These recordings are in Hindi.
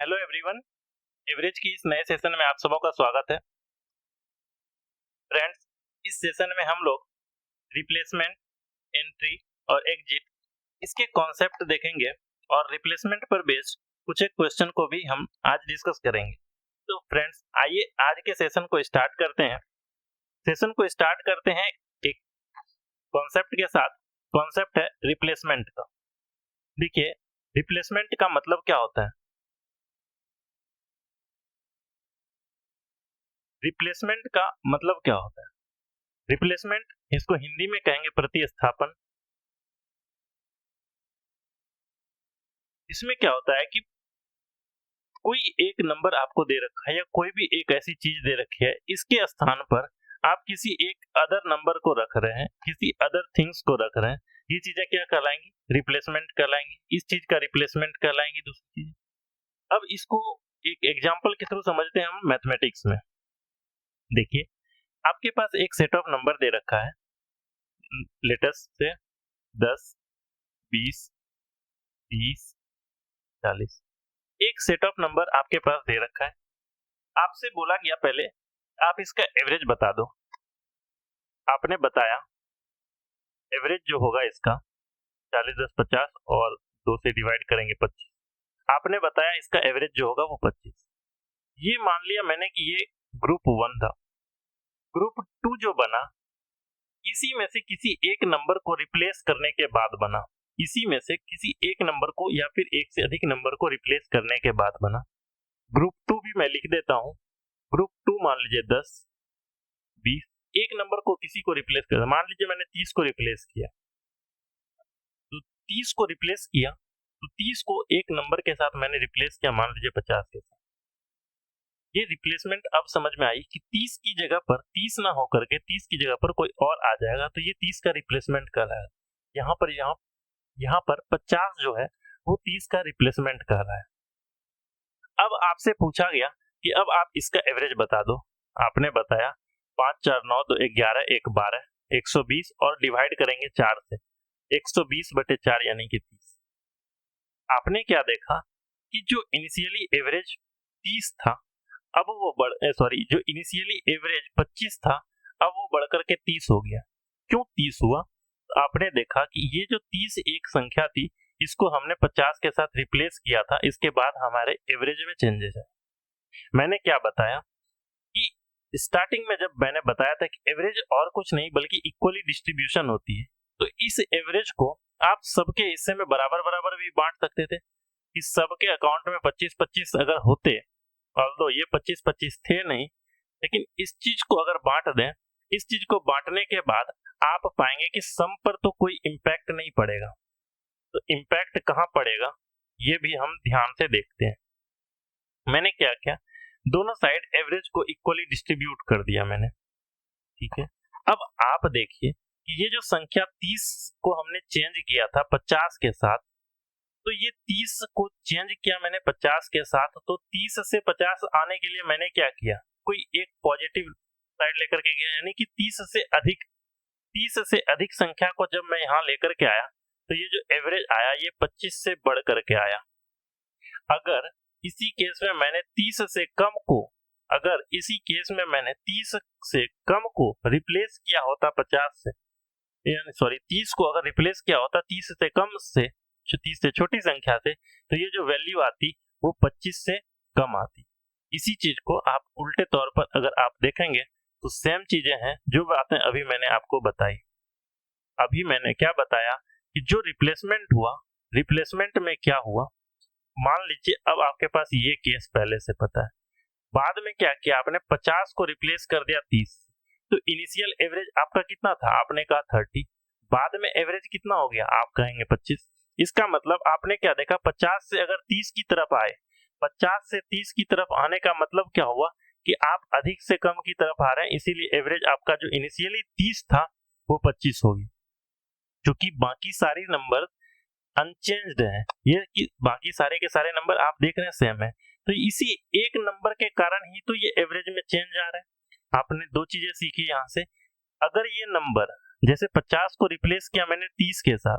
Hello everyone. एवरेज की इस नए सेशन में आप सबों का स्वागत है। फ्रेंड्स, इस सेशन में हम लोग रिप्लेसमेंट, एंट्री और एग्जिट इसके कॉन्सेप्ट देखेंगे और रिप्लेसमेंट पर बेस्ड कुछ एक क्वेश्चन को भी हम आज डिस्कस करेंगे। तो फ्रेंड्स, आइए आज के सेशन को स्टार्ट करते हैं। सेशन को स्टार्ट करते हैं एक कॉन्सेप्ट के साथ। कॉन्सेप्ट है रिप्लेसमेंट का। देखिए, रिप्लेसमेंट का मतलब क्या होता है। रिप्लेसमेंट का मतलब क्या होता है? रिप्लेसमेंट, इसको हिंदी में कहेंगे प्रतिस्थापन। इसमें क्या होता है कि कोई एक नंबर आपको दे रखा है या कोई भी एक ऐसी चीज दे रखी है, इसके स्थान पर आप किसी एक अदर नंबर को रख रहे हैं, किसी अदर थिंग्स को रख रहे हैं। ये चीजें क्या कहलाएंगी? रिप्लेसमेंट कहलाएंगी। इस चीज का रिप्लेसमेंट कहलाएंगी दूसरी चीज। अब इसको एक एग्जांपल के थ्रू समझते हैं हम मैथमेटिक्स में। देखिए, आपके पास एक सेट ऑफ नंबर दे रखा है, लेटेस्ट से 10, 20, 30, 40। एक सेट ऑफ नंबर आपके पास दे रखा है। आपसे बोला गया पहले आप इसका एवरेज बता दो। आपने बताया एवरेज जो होगा इसका 40, 10, 50 और 2 से डिवाइड करेंगे 25। आपने बताया इसका एवरेज जो होगा वो 25। ये मान लिया मैंने कि ये ग्रुप 1 था। ग्रुप 2 जो बना, इसी में से किसी एक नंबर को रिप्लेस करने के बाद बना। इसी में से किसी एक नंबर को या फिर एक से अधिक नंबर को रिप्लेस करने के बाद बना। ग्रुप 2 भी मैं लिख देता हूं। ग्रुप 2 मान लीजिए 10, 20। एक नंबर को किसी को रिप्लेस कर, मान लीजिए मैंने 30 को रिप्लेस किया, तो 30 को रिप्लेस किया, तो 30 को एक नंबर के साथ मैंने रिप्लेस किया, मान लीजिए 50 के साथ। ये रिप्लेसमेंट अब समझ में आई कि 30 की जगह पर 30 ना होकर के 30 की जगह पर कोई और आ जाएगा, तो ये 30 का रिप्लेसमेंट कहलाएगा। यहाँ पर 50 जो है वो 30 का रिप्लेसमेंट कहलाया है। अब आपसे पूछा गया कि अब आप इसका एवरेज बता दो। आपने बताया 5, 4, 9, 2, 11, 1, 12, 120 और डिवाइड करेंगे 4 से। 120/4 यानी कि 30। आपने क्या देखा कि जो इनिशियली एवरेज 30 था, अब वो जो इनिशियली एवरेज 25 था, अब वो बढ़कर के 30 हो गया। क्यों 30 हुआ? तो आपने देखा कि ये जो 30 एक संख्या थी, इसको हमने 50 के साथ रिप्लेस किया था। इसके बाद हमारे एवरेज में चेंजेस है। मैंने क्या बताया कि स्टार्टिंग में जब मैंने बताया था कि एवरेज और कुछ नहीं बल्कि इक्वली डिस्ट्रीब्यूशन होती है, तो इस एवरेज को आप सबके हिस्से में बराबर बराबर भी बांट सकते थे। इस सबके अकाउंट में 25-25 अगर होते, ऑल्दो ये 25-25 थे नहीं, लेकिन इस चीज को अगर बांट दें, इस चीज को बांटने के बाद आप पाएंगे कि सम पर तो कोई इम्पैक्ट नहीं पड़ेगा। तो इम्पैक्ट कहां पड़ेगा ये भी हम ध्यान से देखते हैं। मैंने क्या किया, दोनों साइड एवरेज को इक्वली डिस्ट्रीब्यूट कर दिया मैंने। ठीक है, अब आप देखिए कि ये जो संख्या 30 को हमने चेंज किया था 50 के साथ, तो ये 30 को चेंज किया मैंने 50 के साथ, तो 30 से 50 आने के लिए मैंने क्या किया, कोई एक पॉजिटिव साइड लेकर के गया, यानी कि 30 से अधिक संख्या को जब मैं यहाँ लेकर के आया, तो ये जो एवरेज आया ये 25 से बढ़ करके आया। अगर इसी केस में मैंने 30 से कम को, अगर इसी केस में मैंने 30 से कम को रिप्लेस किया होता 50 से, यानी सॉरी 30 को अगर रिप्लेस किया होता 30 से कम से, 30 से छोटी संख्या से, तो ये जो वैल्यू आती वो 25 से कम आती। इसी चीज को आप उल्टे तौर पर अगर आप देखेंगे तो सेम चीजें हैं जो बातें अभी मैंने आपको बताई। अभी मैंने क्या बताया कि जो रिप्लेसमेंट हुआ, रिप्लेसमेंट में क्या हुआ, मान लीजिए अब आपके पास ये केस पहले से पता है, बाद में क्या किया आपने 50 को रिप्लेस कर दिया 30, तो इनिशियल एवरेज आपका कितना था, आपने कहा 30, बाद में एवरेज कितना हो गया, आप कहेंगे 25। इसका मतलब आपने क्या देखा, 50 से अगर 30 की तरफ आए, 50 से 30 की तरफ आने का मतलब क्या हुआ कि आप अधिक से कम की तरफ आ रहे हैं, इसीलिए एवरेज आपका जो इनिशियली 30 था वो 25 हो गया। क्योंकि बाकी सारी नंबर अनचेंज्ड है, ये कि बाकी सारे के सारे नंबर आप देख रहे हैं सेम है, तो इसी एक नंबर के कारण ही तो ये एवरेज में चेंज आ रहा है। आपने दो चीजें सीखी यहाँ से। अगर ये नंबर जैसे 50 को रिप्लेस किया मैंने 30 के साथ,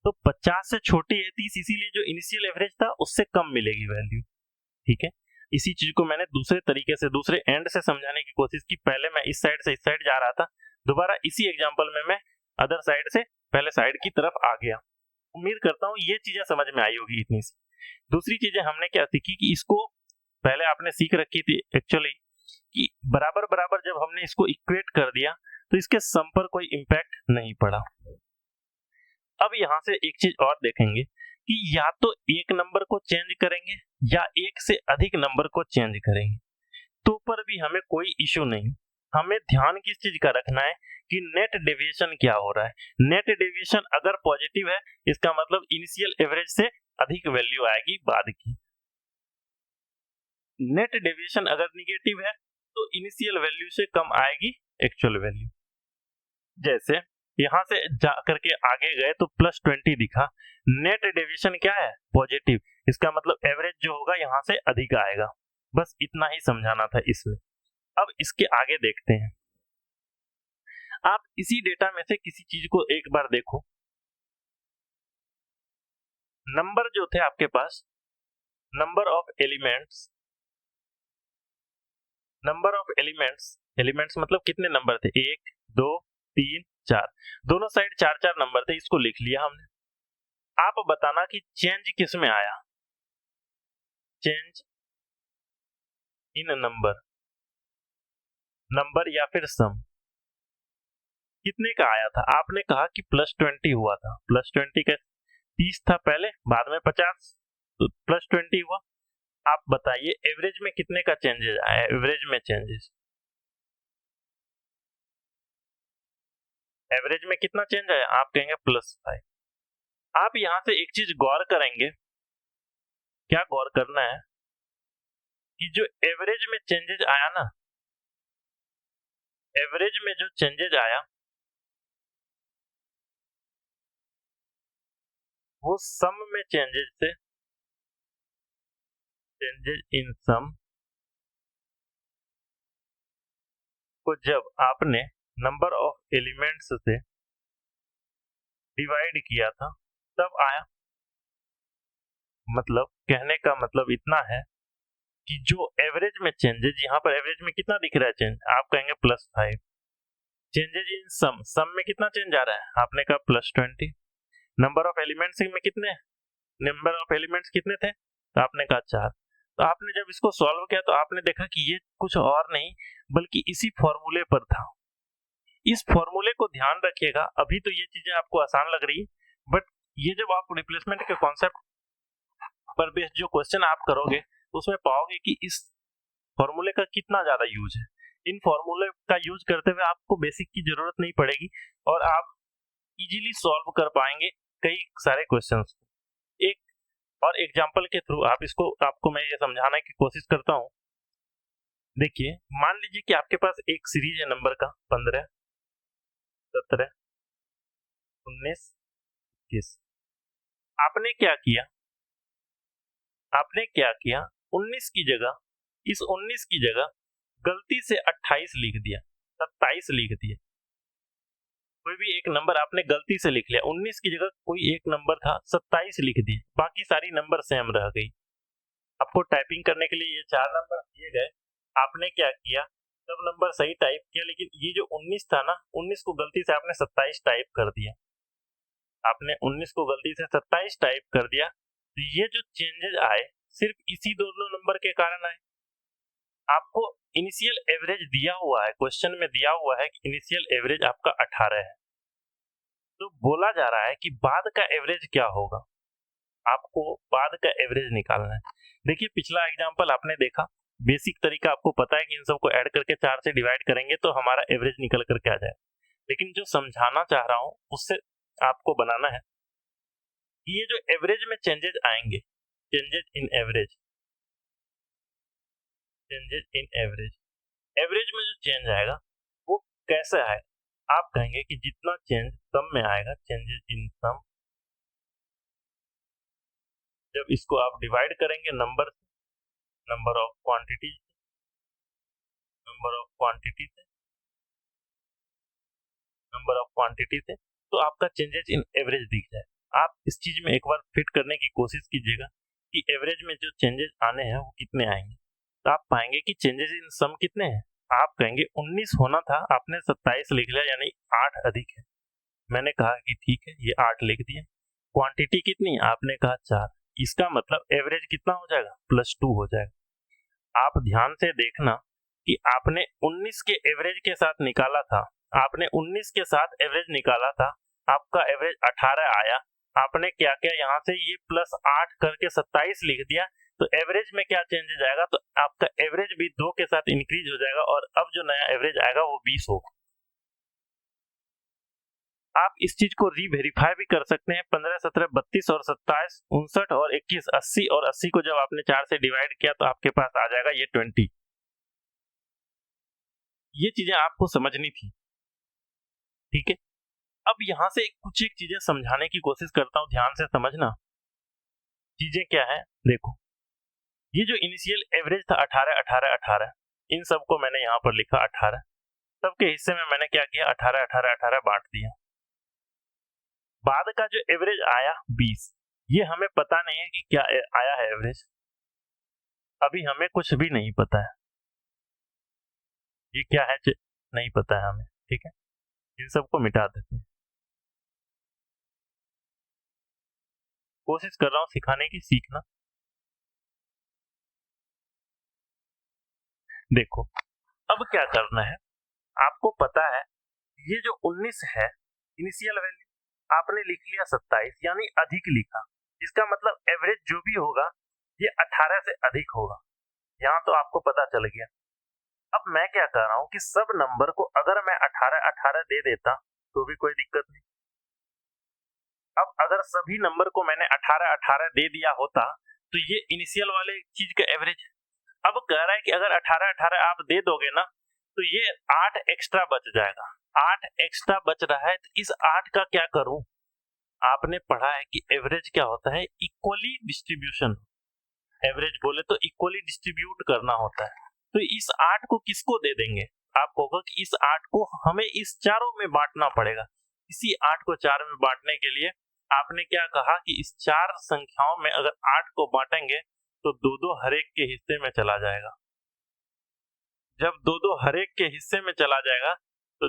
तो 50 से छोटी है 30, इसीलिए जो इनिशियल एवरेज था उससे कम मिलेगी वैल्यू। ठीक है, इसी चीज को मैंने दूसरे तरीके से दूसरे एंड से समझाने की कोशिश की। पहले मैं इस साइड से इस साइड जा रहा था, दोबारा इसी एग्जांपल में मैं अदर साइड से पहले साइड की तरफ आ गया। उम्मीद करता हूँ ये चीजें समझ में आई होगी इतनी सी। दूसरी चीजें हमने क्या सीखी कि इसको पहले आपने सीख रखी थी एक्चुअली कि बराबर बराबर जब हमने इसको इक्वेट कर दिया तो इसके सम पर कोई इम्पैक्ट नहीं पड़ा। अब यहां से एक चीज और देखेंगे कि या तो एक नंबर को चेंज करेंगे या एक से अधिक नंबर को चेंज करेंगे, तो पर भी हमें कोई इश्यू नहीं। हमें ध्यान किस चीज का रखना है कि नेट डेविएशन क्या हो रहा है। नेट डेविएशन अगर पॉजिटिव है इसका मतलब इनिशियल एवरेज से अधिक वैल्यू आएगी बाद की। नेट डेविएशन अगर निगेटिव है तो इनिशियल वैल्यू से कम आएगी एक्चुअल वैल्यू। जैसे यहां से जा करके आगे गए तो +20 दिखा, नेट डेविएशन क्या है पॉजिटिव, इसका मतलब एवरेज जो होगा यहां से अधिक आएगा। बस इतना ही समझाना था इसमें। अब इसके आगे देखते हैं। आप इसी डेटा में से किसी चीज को एक बार देखो। नंबर जो थे आपके पास, number of elements, number of elements, elements मतलब कितने नंबर थे, 1 2 3 4, दोनों साइड 4-4 नंबर थे, इसको लिख लिया हमने। आप बताना कि चेंज किस में आया, चेंज इन नंबर, नंबर या फिर सम कितने का आया था। आपने कहा कि +20 हुआ था, +20 का 30 था पहले, बाद में 50, तो +20 हुआ। आप बताइए एवरेज में कितने का चेंजेस आया, एवरेज में चेंजेस, एवरेज में कितना चेंज आया, आप कहेंगे +5। आप यहां से एक चीज गौर करेंगे, क्या गौर करना है कि जो एवरेज में चेंजेस आया ना, एवरेज में जो चेंजेस आया वो सम में चेंजेस थे, चेंजेस इन सम को जब आपने नंबर ऑफ एलिमेंट्स से डिवाइड किया था तब आया। मतलब कहने का मतलब इतना है कि जो एवरेज में चेंजेस, यहाँ पर एवरेज में कितना दिख रहा है चेंज, आप कहेंगे +5। चेंजेस इन सम, सम में कितना चेंज आ रहा है, आपने कहा +20। नंबर ऑफ एलिमेंट्स में कितने, नंबर ऑफ एलिमेंट्स कितने थे, तो आपने कहा 4। तो आपने जब इसको सॉल्व किया तो आपने देखा कि ये कुछ और नहीं बल्कि इसी फॉर्मूले पर था। इस फॉर्मूले को ध्यान रखिएगा। अभी तो ये चीजें आपको आसान लग रही है, बट ये जब आप रिप्लेसमेंट के कॉन्सेप्ट पर बेस्ड जो क्वेश्चन आप करोगे उसमें पाओगे कि इस फॉर्मूले का कितना ज्यादा यूज है। इन फॉर्मूले का यूज करते हुए आपको बेसिक की जरूरत नहीं पड़ेगी और आप इजीली सॉल्व कर पाएंगे कई सारे क्वेश्चंस। एक और एग्जांपल के थ्रू आप इसको, आपको मैं ये समझाने की कोशिश करता हूं। देखिए मान लीजिए कि आपके पास एक सीरीज है नंबर का 15 17 19 21। आपने क्या किया, आपने क्या किया 19 की जगह, इस 19 की जगह गलती से 28 लिख दिया, 27 लिख दिया। कोई भी एक नंबर आपने गलती से लिख लिया, 19 की जगह कोई एक नंबर था 27 लिख दिए, बाकी सारी नंबर सेम रह गई। आपको टाइपिंग करने के लिए ये 4 नंबर दिए गए, आपने क्या किया, सब नंबर सही टाइप किया, लेकिन ये जो 19 था ना, 19 को गलती से आपने 27 टाइप कर दिया। आपने 19 को गलती से 27 टाइप कर दिया, तो ये जो चेंजेस आए सिर्फ इसी दोनों नंबर के कारण आए। आपको इनिशियल एवरेज दिया हुआ है, क्वेश्चन में दिया हुआ है कि इनिशियल एवरेज आपका 18 है, तो बोला जा रहा है कि बाद का एवरेज क्या होगा, आपको बाद का एवरेज निकालना है। देखिए पिछला एग्जांपल आपने देखा, बेसिक तरीका आपको पता है कि इन सबको ऐड करके 4 से डिवाइड करेंगे तो हमारा एवरेज निकल करके आ जाए। लेकिन जो समझाना चाह रहा हूं उससे आपको बनाना है कि ये जो एवरेज में चेंजेस आएंगे, changes in average, changes in average, average में जो चेंज आएगा वो कैसे आएगा। आप कहेंगे कि जितना चेंज सम में आएगा, चेंजेस इन सम, जब इसको आप डिवाइड करेंगे number, number of quantity, number of quantity से, नंबर ऑफ क्वांटिटी से, तो आपका चेंजेस इन एवरेज दिख जाए। आप इस चीज में एक बार फिट करने की कोशिश कीजिएगा कि एवरेज में जो चेंजेस आने हैं वो कितने आएंगे, तो आप पाएंगे कि चेंजेस इन सम कितने हैं। आप कहेंगे 19 होना था, आपने 27 लिख लिया, यानी 8 अधिक है। मैंने कहा कि ठीक है, ये 8 लिख दिए। क्वांटिटी कितनी, आपने कहा 4। इसका मतलब एवरेज कितना हो जाएगा, +2 हो जाएगा। आप ध्यान से देखना कि आपने 19 के एवरेज के साथ निकाला था, आपने 19 के साथ एवरेज निकाला था, आपका एवरेज 18 आया। आपने क्या किया, यहाँ से ये +8 करके 27 लिख दिया, तो एवरेज में क्या चेंजेस आएगा, तो आपका एवरेज भी 2 के साथ इंक्रीज हो जाएगा और अब जो नया एवरेज आएगा वो 20 होगा। आप इस चीज को रीवेरीफाई भी कर सकते हैं। 15, 17, 32 और 27, 59 और 21, 80 और 80 को जब आपने 4 से डिवाइड किया तो आपके पास आ जाएगा ये 20। ये चीजें आपको समझनी थी, ठीक है। अब यहां से कुछ एक चीजें समझाने की कोशिश करता हूं, ध्यान से समझना। चीजें क्या है, देखो, ये जो इनिशियल एवरेज था 18, 18, 18, इन सबको मैंने यहाँ पर लिखा 18। सबके हिस्से में मैंने क्या किया, 18, 18, 18 बांट दिया। बाद का जो एवरेज आया 20, ये हमें पता नहीं है कि क्या आया है एवरेज, अभी हमें कुछ भी नहीं पता है, ये क्या है नहीं पता है हमें, ठीक है। इन सबको मिटा देते हैं। कोशिश कर रहा हूं सिखाने की, सीखना। देखो, अब क्या करना है, आपको पता है ये जो 19 है इनिशियल वैल्यू, आपने लिख लिया 27, यानी अधिक लिखा। इसका मतलब एवरेज जो भी होगा ये 18 से अधिक होगा, यहाँ तो आपको पता चल गया। अब मैं क्या कर रहा हूँ कि सब नंबर को अगर मैं 18, 18 दे देता तो भी कोई दिक्कत नहीं। अब अगर सभी नंबर को मैंने 18, 18 दे दिया होता तो ये इनिशियल वाले चीज का एवरेज। अब कह रहा है कि अगर 18, 18 आप दे दोगे ना तो ये 8 एक्स्ट्रा बच जाएगा। 8 एक्स्ट्रा बच रहा है, तो इस 8 का क्या करूं। आपने पढ़ा है कि एवरेज क्या होता है, इक्वली डिस्ट्रीब्यूशन। एवरेज बोले तो इक्वली डिस्ट्रीब्यूट करना होता है। तो इस 8 को किसको दे देंगे, आपको होगा कि इस 8 को हमें इस चारों में बांटना पड़ेगा। इसी 8 को 4 में बांटने के लिए आपने क्या कहा कि इस 4 संख्याओं में अगर 8 को बांटेंगे तो 2-2 हर एक के हिस्से में चला जाएगा। जब 2-2 हर एक के हिस्से में चला जाएगा तो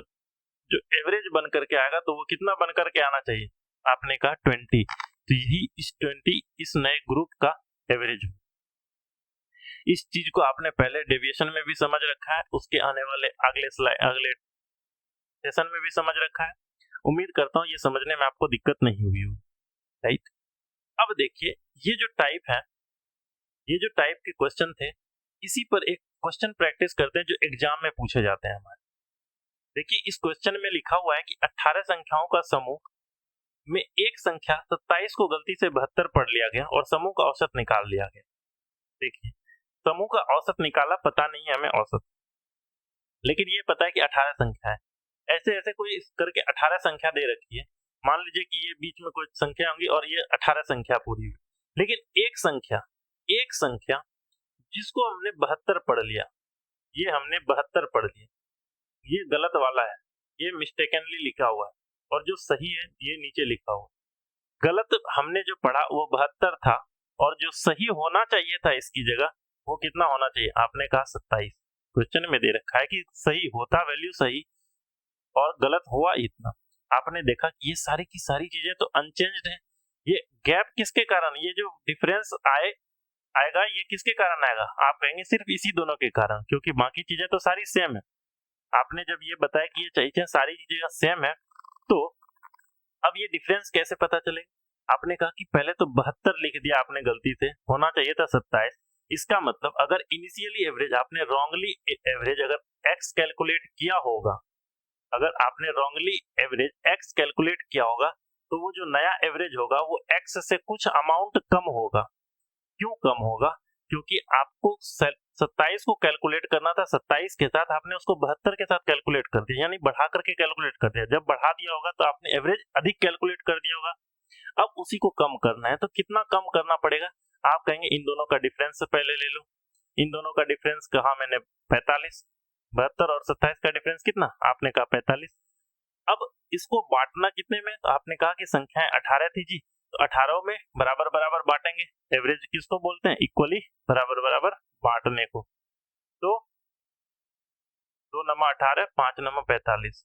जो एवरेज बन करके आएगा तो वो कितना बन करके आना चाहिए, आपने कहा 20। तो यही इस 20 इस नए ग्रुप का एवरेज हो। इस चीज को आपने पहले डेविएशन में भी समझ रखा है, उसके आने वाले अगले सेशन में भी समझ रखा है। उम्मीद करता हूँ ये समझने में आपको दिक्कत नहीं हुई होगी, राइट। अब देखिए, ये जो टाइप है, ये जो टाइप के क्वेश्चन थे, इसी पर एक क्वेश्चन प्रैक्टिस करते हैं जो एग्जाम में पूछे जाते हैं हमारे। देखिए, इस क्वेश्चन में लिखा हुआ है कि 18 संख्याओं का समूह में एक संख्या 27 को गलती से 72 पढ़ लिया गया और समूह का औसत निकाल लिया गया। देखिए, समूह का औसत निकाला, पता नहीं है हमें औसत, लेकिन ये पता है कि 18 संख्या है। ऐसे ऐसे कोई करके 18 संख्या दे रखी है। मान लीजिए कि ये बीच में कोई संख्या होंगी और ये 18 संख्या पूरी हुई, लेकिन एक संख्या जिसको हमने 72 पढ़ लिया, ये हमने 72 पढ़ लिया, ये गलत वाला है, ये मिस्टेकनली लिखा हुआ है, और जो सही है ये नीचे लिखा हुआ है। गलत हमने जो पढ़ा वो 72 था, और जो सही होना चाहिए था इसकी जगह वो कितना होना चाहिए, आपने कहा 27। क्वेश्चन में दे रखा है कि सही होता वैल्यू सही और गलत हुआ इतना। आपने देखा कि ये सारी की सारी चीजें तो अनचेंज्ड है। ये गैप किसके कारण, ये जो डिफरेंस आएगा ये किसके कारण आएगा, आप कहेंगे सिर्फ इसी दोनों के कारण, क्योंकि बाकी चीजें तो सारी सेम है। आपने जब ये बताया कि ये चीजें सारी चीजें सेम है, तो अब ये डिफरेंस कैसे पता चले। आपने कहा कि पहले तो 72 लिख दिया आपने गलती से, होना चाहिए था 27। इसका मतलब अगर इनिशियली एवरेज आपने रॉन्गली एवरेज अगर एक्स कैलकुलेट किया होगा, अगर आपने रॉन्गली एवरेज एक्स कैलकुलेट किया होगा तो वो जो नया एवरेज होगा वो एक्स से कुछ अमाउंट कम होगा। क्यों कम होगा, क्योंकि आपको 27 को कैलकुलेट करना था, 27 के साथ आपने उसको 72 के साथ कैलकुलेट कर दिया, यानी बढ़ा करके कैलकुलेट कर दिया। जब बढ़ा दिया होगा तो आपने एवरेज अधिक कैलकुलेट कर दिया होगा। अब उसी को कम करना है, तो कितना कम करना पड़ेगा, आप कहेंगे इन दोनों का डिफरेंस पहले ले लो। इन दोनों का डिफरेंस कहा मैंने 45, 72 और 27 का डिफरेंस कितना, आपने कहा 45। अब इसको बांटना कितने में, तो आपने कहा कि संख्याएं 18 थी जी, तो 18 में बराबर बराबर बांटेंगे। एवरेज किसको बोलते हैं? इक्वली बराबर बराबर बांटने को। तो 2 नमा 18, 5 नमा 45,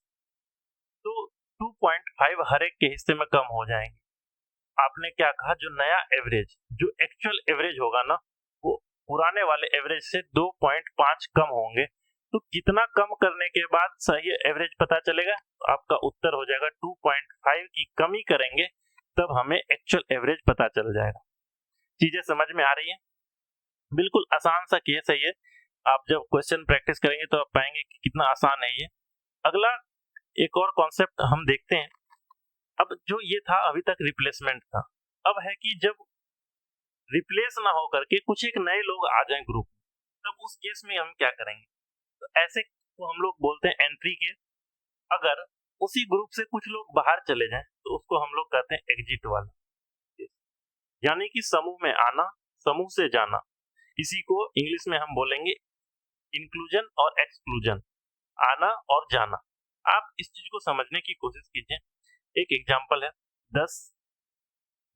तो 2.5 हर एक के हिस्से में कम हो जाएंगे। आपने क्या कहा? जो नया एवरेज, जो एक्चुअल एवरेज होगा ना, वो पुराने वाले एवरेज से 2.5 कम होंगे। तो कितना कम करने के बाद सही एवरेज पता चलेगा? तो आपका उत्तर हो जाएगा 2.5 की कमी करेंगे तब हमें एक्चुअल एवरेज पता चल जाएगा। चीजें समझ में आ रही है? बिल्कुल आसान सा केस है ये। आप जब क्वेश्चन प्रैक्टिस करेंगे तो आप पाएंगे कि कितना आसान है ये। अगला एक और कॉन्सेप्ट हम देखते हैं। अब जो ये था अभी तक रिप्लेसमेंट था, अब है कि जब रिप्लेस ना हो करके कुछ एक नए लोग आ जाएं ग्रुप में, तब उस केस में हम क्या करेंगे? तो ऐसे को हम लोग बोलते हैं एंट्री केस। अगर उसी ग्रुप से कुछ लोग बाहर चले जाएं तो उसको हम लोग कहते हैं एग्जिट वाला केस। यानी कि समूह में आना, समूह से जाना, इसी को इंग्लिश में हम बोलेंगे इंक्लूजन और एक्सक्लूजन, आना और जाना। आप इस चीज को समझने की कोशिश कीजिए। एक एग्जांपल है 10,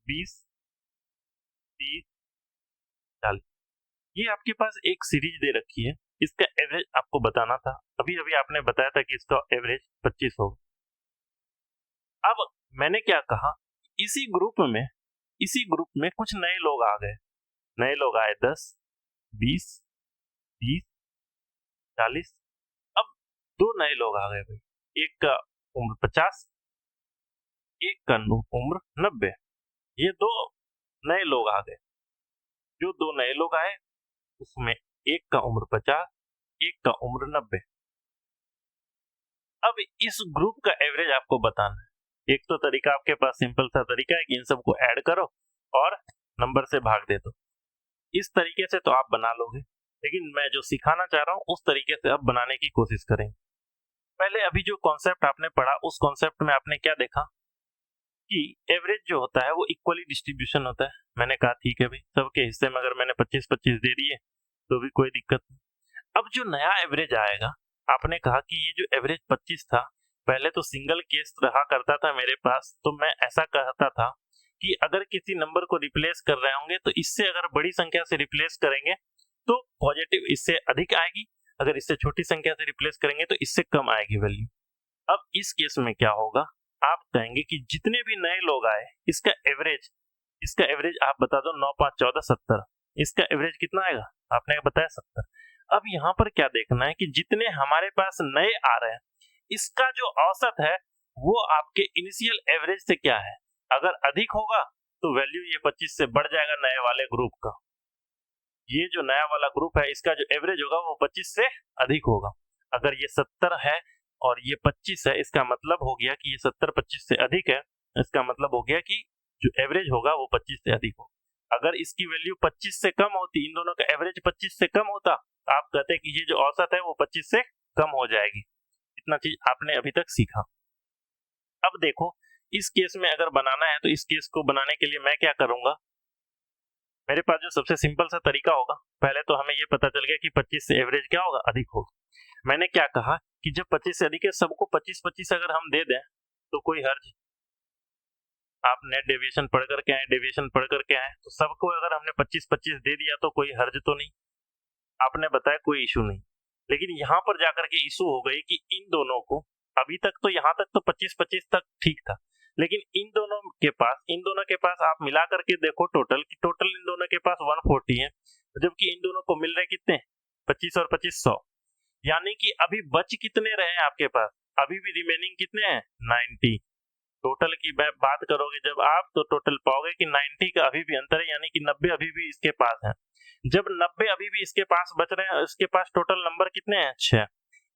20, 30, 40। ये आपके पास एक सीरीज दे रखी है, इसका एवरेज आपको बताना था। अभी अभी आपने बताया था कि इसका एवरेज 25 होगा। अब मैंने क्या कहा? इसी ग्रुप में कुछ नए लोग आ गए। नए लोग आए 10, 20, 30, 40। अब दो नए लोग आ गए भाई। एक का उम्र 50, एक का उम्र 90। ये दो नए लोग आ गए। जो दो नए लोग आए उसमें एक का उम्र 50, एक का उम्र 90। अब इस ग्रुप का एवरेज आपको बताना है। एक तो तरीका आपके पास सिंपल सा तरीका है कि इन सबको ऐड करो और नंबर से भाग दे दो। इस तरीके से तो आप बना लोगे, लेकिन मैं जो सिखाना चाह रहा हूं उस तरीके से आप बनाने की कोशिश करेंगे। पहले अभी जो कॉन्सेप्ट आपने पढ़ा उस कॉन्सेप्ट में आपने क्या देखा कि एवरेज जो होता है वो इक्वली डिस्ट्रीब्यूशन होता है। मैंने कहा ठीक है भाई, सबके हिस्से में अगर मैंने 25-25 दे दिए तो भी कोई दिक्कत नहीं। अब जो नया एवरेज आएगा, आपने कहा कि ये जो एवरेज 25 था, पहले तो सिंगल केस रहा करता था मेरे पास, तो मैं ऐसा कहता था कि अगर किसी नंबर को रिप्लेस कर रहे होंगे तो इससे अगर बड़ी संख्या से रिप्लेस करेंगे तो पॉजिटिव इससे अधिक आएगी, अगर इससे छोटी संख्या से रिप्लेस करेंगे तो इससे कम आएगी वैल्यू। अब इस केस में क्या होगा? आप कहेंगे कि जितने भी नए लोग आए इसका एवरेज आप बता दो। 9, 5, 14, 70। इसका एवरेज कितना आएगा? आपने बताया 70। अब यहाँ पर क्या देखना है कि जितने हमारे पास नए आ रहे हैं इसका जो औसत है वो आपके इनिशियल एवरेज से क्या है। अगर अधिक होगा तो वैल्यू ये 25 से बढ़ जाएगा नए वाले ग्रुप का। ये जो नया वाला ग्रुप है इसका जो एवरेज होगा वो 25 से अधिक होगा। अगर ये 70 है और ये 25 है, इसका मतलब हो गया कि ये 70 25 से अधिक है। इसका मतलब हो गया कि जो एवरेज होगा वो 25 से अधिक हो। अगर इसकी वैल्यू 25 से कम होती, इन दोनों का एवरेज 25 से कम होता, आप कहते कि ये जो औसत है वो 25 से कम हो जाएगी। इतना चीज आपने अभी तक सीखा। अब देखो, इस केस में अगर बनाना है तो इस केस को बनाने के लिए मैं क्या करूंगा? मेरे पास जो सबसे सिंपल सा तरीका होगा, पहले तो हमें ये पता चल गया कि 25 से एवरेज क्या होगा? अधिक होगा। मैंने क्या कहा कि जब 25 से अधिक है, सबको 25-25 अगर हम दे दें तो कोई हर्ज। आप नेट डेविएशन पढ़ करके आए, डेविएशन पढ़ करके आए, तो सबको अगर हमने 25-25 दे दिया तो कोई हर्ज तो नहीं। आपने बताया कोई इशू नहीं। लेकिन यहाँ पर जाकर के इशू हो गई कि इन दोनों को, अभी तक तो यहाँ तक तो 25-25 तक ठीक था, लेकिन इन दोनों के पास आप मिला करके देखो टोटल इन दोनों के पास 140 है, जबकि इन दोनों को मिल रहे कितने? 25 और 25 100। यानी कि अभी बच कितने रहे आपके पास? अभी भी रिमेनिंग कितने हैं? 90। टोटल की बात करोगे जब आप, तो टोटल पाओगे कि 90 का अभी भी अंतर है, यानी कि 90 अभी भी इसके पास है। जब 90 अभी भी इसके पास बच रहे हैं, इसके पास टोटल नंबर कितने हैं? 6।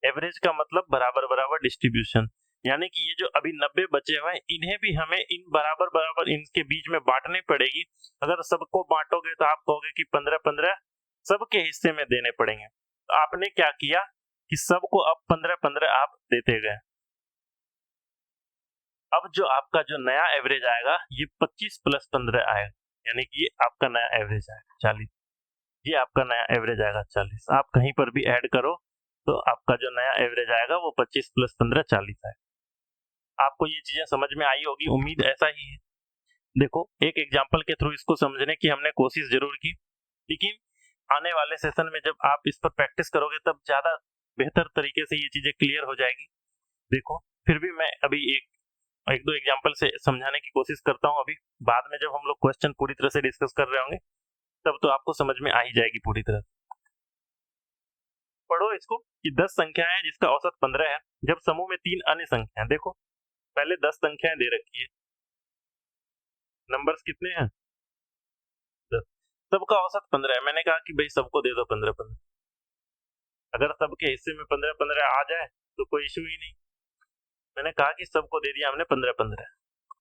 एवरेज का मतलब बराबर बराबर डिस्ट्रीब्यूशन, यानी कि ये जो अभी 90 बचे हुए हैं इन्हें भी हमें इन बराबर बराबर इनके बीच में बांटनी पड़ेगी। अगर सबको बांटोगे तो आप कहोगे कि 15-15 सबके हिस्से में देने पड़ेंगे। तो आपने क्या किया कि सबको अब 15-15 आप देते गए। अब जो आपका जो नया एवरेज आएगा ये 25 + 15 आएगा, यानी कि ये आपका नया एवरेज आएगा 40। ये आपका नया एवरेज आएगा 40। आप कहीं पर भी ऐड करो तो आपका जो नया एवरेज आएगा वो 25 + 15 40 आएगा। आपको ये चीजें समझ में आई होगी, उम्मीद ऐसा ही है। देखो एक एग्जाम्पल के थ्रू इसको समझने की हमने कोशिश जरूर की, लेकिन आने वाले सेशन में जब आप इस पर प्रैक्टिस करोगे तब ज्यादा बेहतर तरीके से ये चीजें क्लियर हो जाएगी। देखो फिर भी मैं अभी एक दो एग्जाम्पल से समझाने की कोशिश करता हूँ। अभी बाद में जब हम लोग क्वेश्चन पूरी तरह से डिस्कस कर रहे होंगे तब तो आपको समझ में आ ही जाएगी पूरी तरह। पढ़ो इसको कि 10 संख्याएं हैं जिसका औसत 15 है। जब समूह में 3 अन्य संख्याएं, देखो पहले 10 संख्याएं दे रखी है, नंबर्स कितने हैं 10, सबका औसत 15 है। मैंने कहा कि भाई सबको दे दो 15-15, अगर सबके हिस्से में 15-15 आ जाए तो कोई इशू ही नहीं। मैंने कहा कि सबको दे दिया हमने 15-15।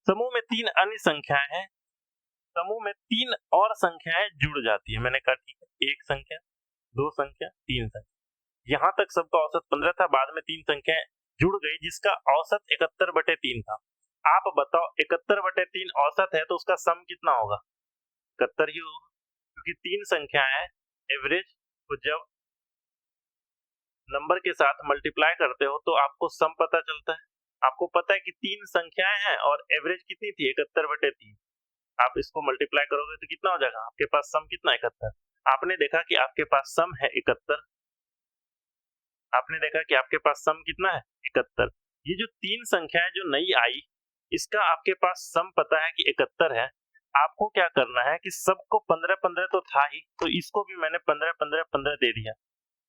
समूह में 3 अन्य संख्याएं हैं, समूह में 3 और संख्याएं जुड़ जाती है। मैंने कहा ठीक है, एक संख्या, दो संख्या, तीन संख्या, यहाँ तक सबका औसत 15 था, बाद में 3 संख्याएं जुड़ गई जिसका औसत 71/3 था। आप बताओ 71/3 औसत है तो उसका सम कितना होगा? 71 ही होगा, क्योंकि 3 संख्याएं हैं। एवरेज को जब नंबर के साथ मल्टीप्लाई करते हो तो आपको सम पता चलता है। आपको पता है कि 3 संख्याएं हैं और एवरेज कितनी थी 71/3। आप इसको मल्टीप्लाई करोगे तो कितना हो जाएगा? आपके पास सम कितना 71। आपने देखा कि आपके पास सम है 71, आपने देखा कि आपके पास सम कितना है 71। ये जो 3 संख्याएं जो नई आई इसका आपके पास सम पता है कि 71 है। आपको क्या करना है कि सबको 15-15 तो था ही, तो इसको भी मैंने 15-15-15 दे दिया।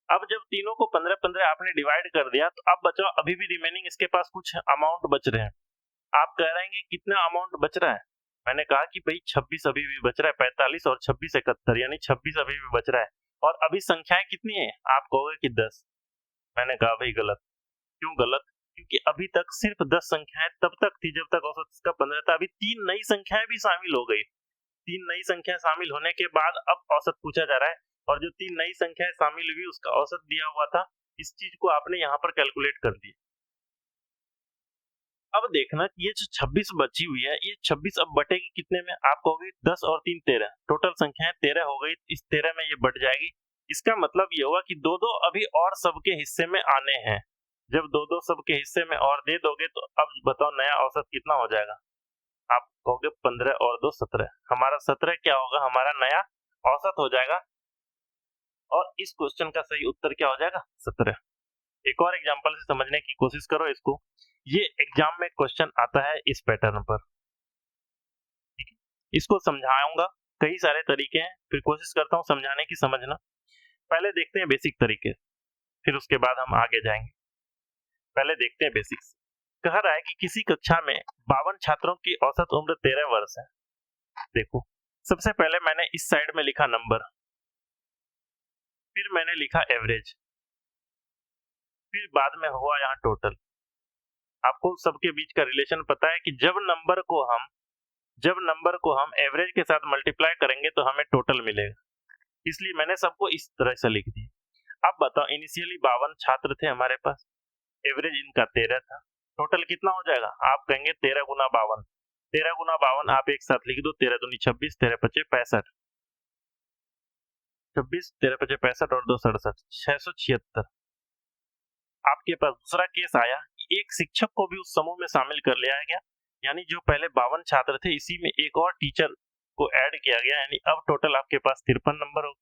अब जब तीनों को 15-15 आपने डिवाइड कर दिया तो अब बचाओ, अभी भी रिमेनिंग इसके पास कुछ अमाउंट बच रहे हैं। आप कह रहे हैं कि कितना अमाउंट बच रहा है? मैंने कहा कि भाई 26 अभी भी बच रहा है, 45 और 26 71, यानी 26 अभी भी बच रहा है। और अभी संख्याएं कितनी है? आप कहोगे कि 10। मैंने कहा भाई गलत। क्यों गलत? क्योंकि अभी तक सिर्फ 10 संख्याएं तब तक थी जब तक औसत इसका 15 था। अभी 3 नई संख्याएं भी शामिल हो गई। 3 नई संख्या शामिल होने के बाद अब औसत पूछा जा रहा है, और जो 3 नई संख्याएं शामिल हुई उसका औसत दिया हुआ था। इस चीज को आपने यहाँ पर कैलकुलेट कर दिया। अब देखना कि ये जो 26 बची हुई है, ये 26 अब बटेगी कितने में? आप कहोगे 10 और 3 13, टोटल संख्याएं 13 हो गई। इस 13 में ये बट जाएगी। इसका मतलब ये होगा कि 2-2 अभी और सबके हिस्से में आने हैं। जब 2-2 सबके हिस्से में और दे दोगे तो अब बताओ नया औसत कितना हो जाएगा? आप कहोगे 15 और 2 17, हमारा 17 क्या होगा? हमारा नया औसत हो जाएगा। और इस क्वेश्चन का सही उत्तर क्या हो जाएगा? 17। एक और एग्जांपल से समझने की कोशिश करो इसको। ये एग्जाम में क्वेश्चन आता है इस पैटर्न पर, ठीक है? इसको समझाऊंगा, कई सारे तरीके हैं, फिर कोशिश करता हूं समझाने की, समझना। पहले देखते हैं बेसिक तरीके, फिर उसके बाद हम आगे जाएंगे। पहले देखते हैं बेसिक्स। कह रहा है कि किसी कक्षा में 52 छात्रों की औसत उम्र 13 वर्ष है। देखो सबसे पहले मैंने इस साइड में लिखा नंबर, फिर मैंने लिखा एवरेज, फिर बाद में हुआ यहाँ टोटल। आपको सबके बीच का रिलेशन पता है कि जब नंबर को हम एवरेज के साथ मल्टीप्लाई करेंगे तो हमें टोटल मिलेगा, इसलिए मैंने सबको इस तरह से लिख दिया। अब बताओ इनिशियली 52 छात्र थे हमारे पास, एवरेज इनका 13 था, टोटल कितना हो जाएगा? आप कहेंगे 13 गुना 52, 13 गुना 52 आप एक साथ लिख दो, 13 दूनी 26, 13 पचे 65, 26 13 पचे 65 और 2 67, 676। आपके पास दूसरा केस आया कि एक शिक्षक को भी उस समूह में शामिल कर लिया गया, यानी जो पहले 52 छात्र थे इसी में एक और टीचर को ऐड किया गया, यानी अब टोटल आपके पास 53 नंबर हो।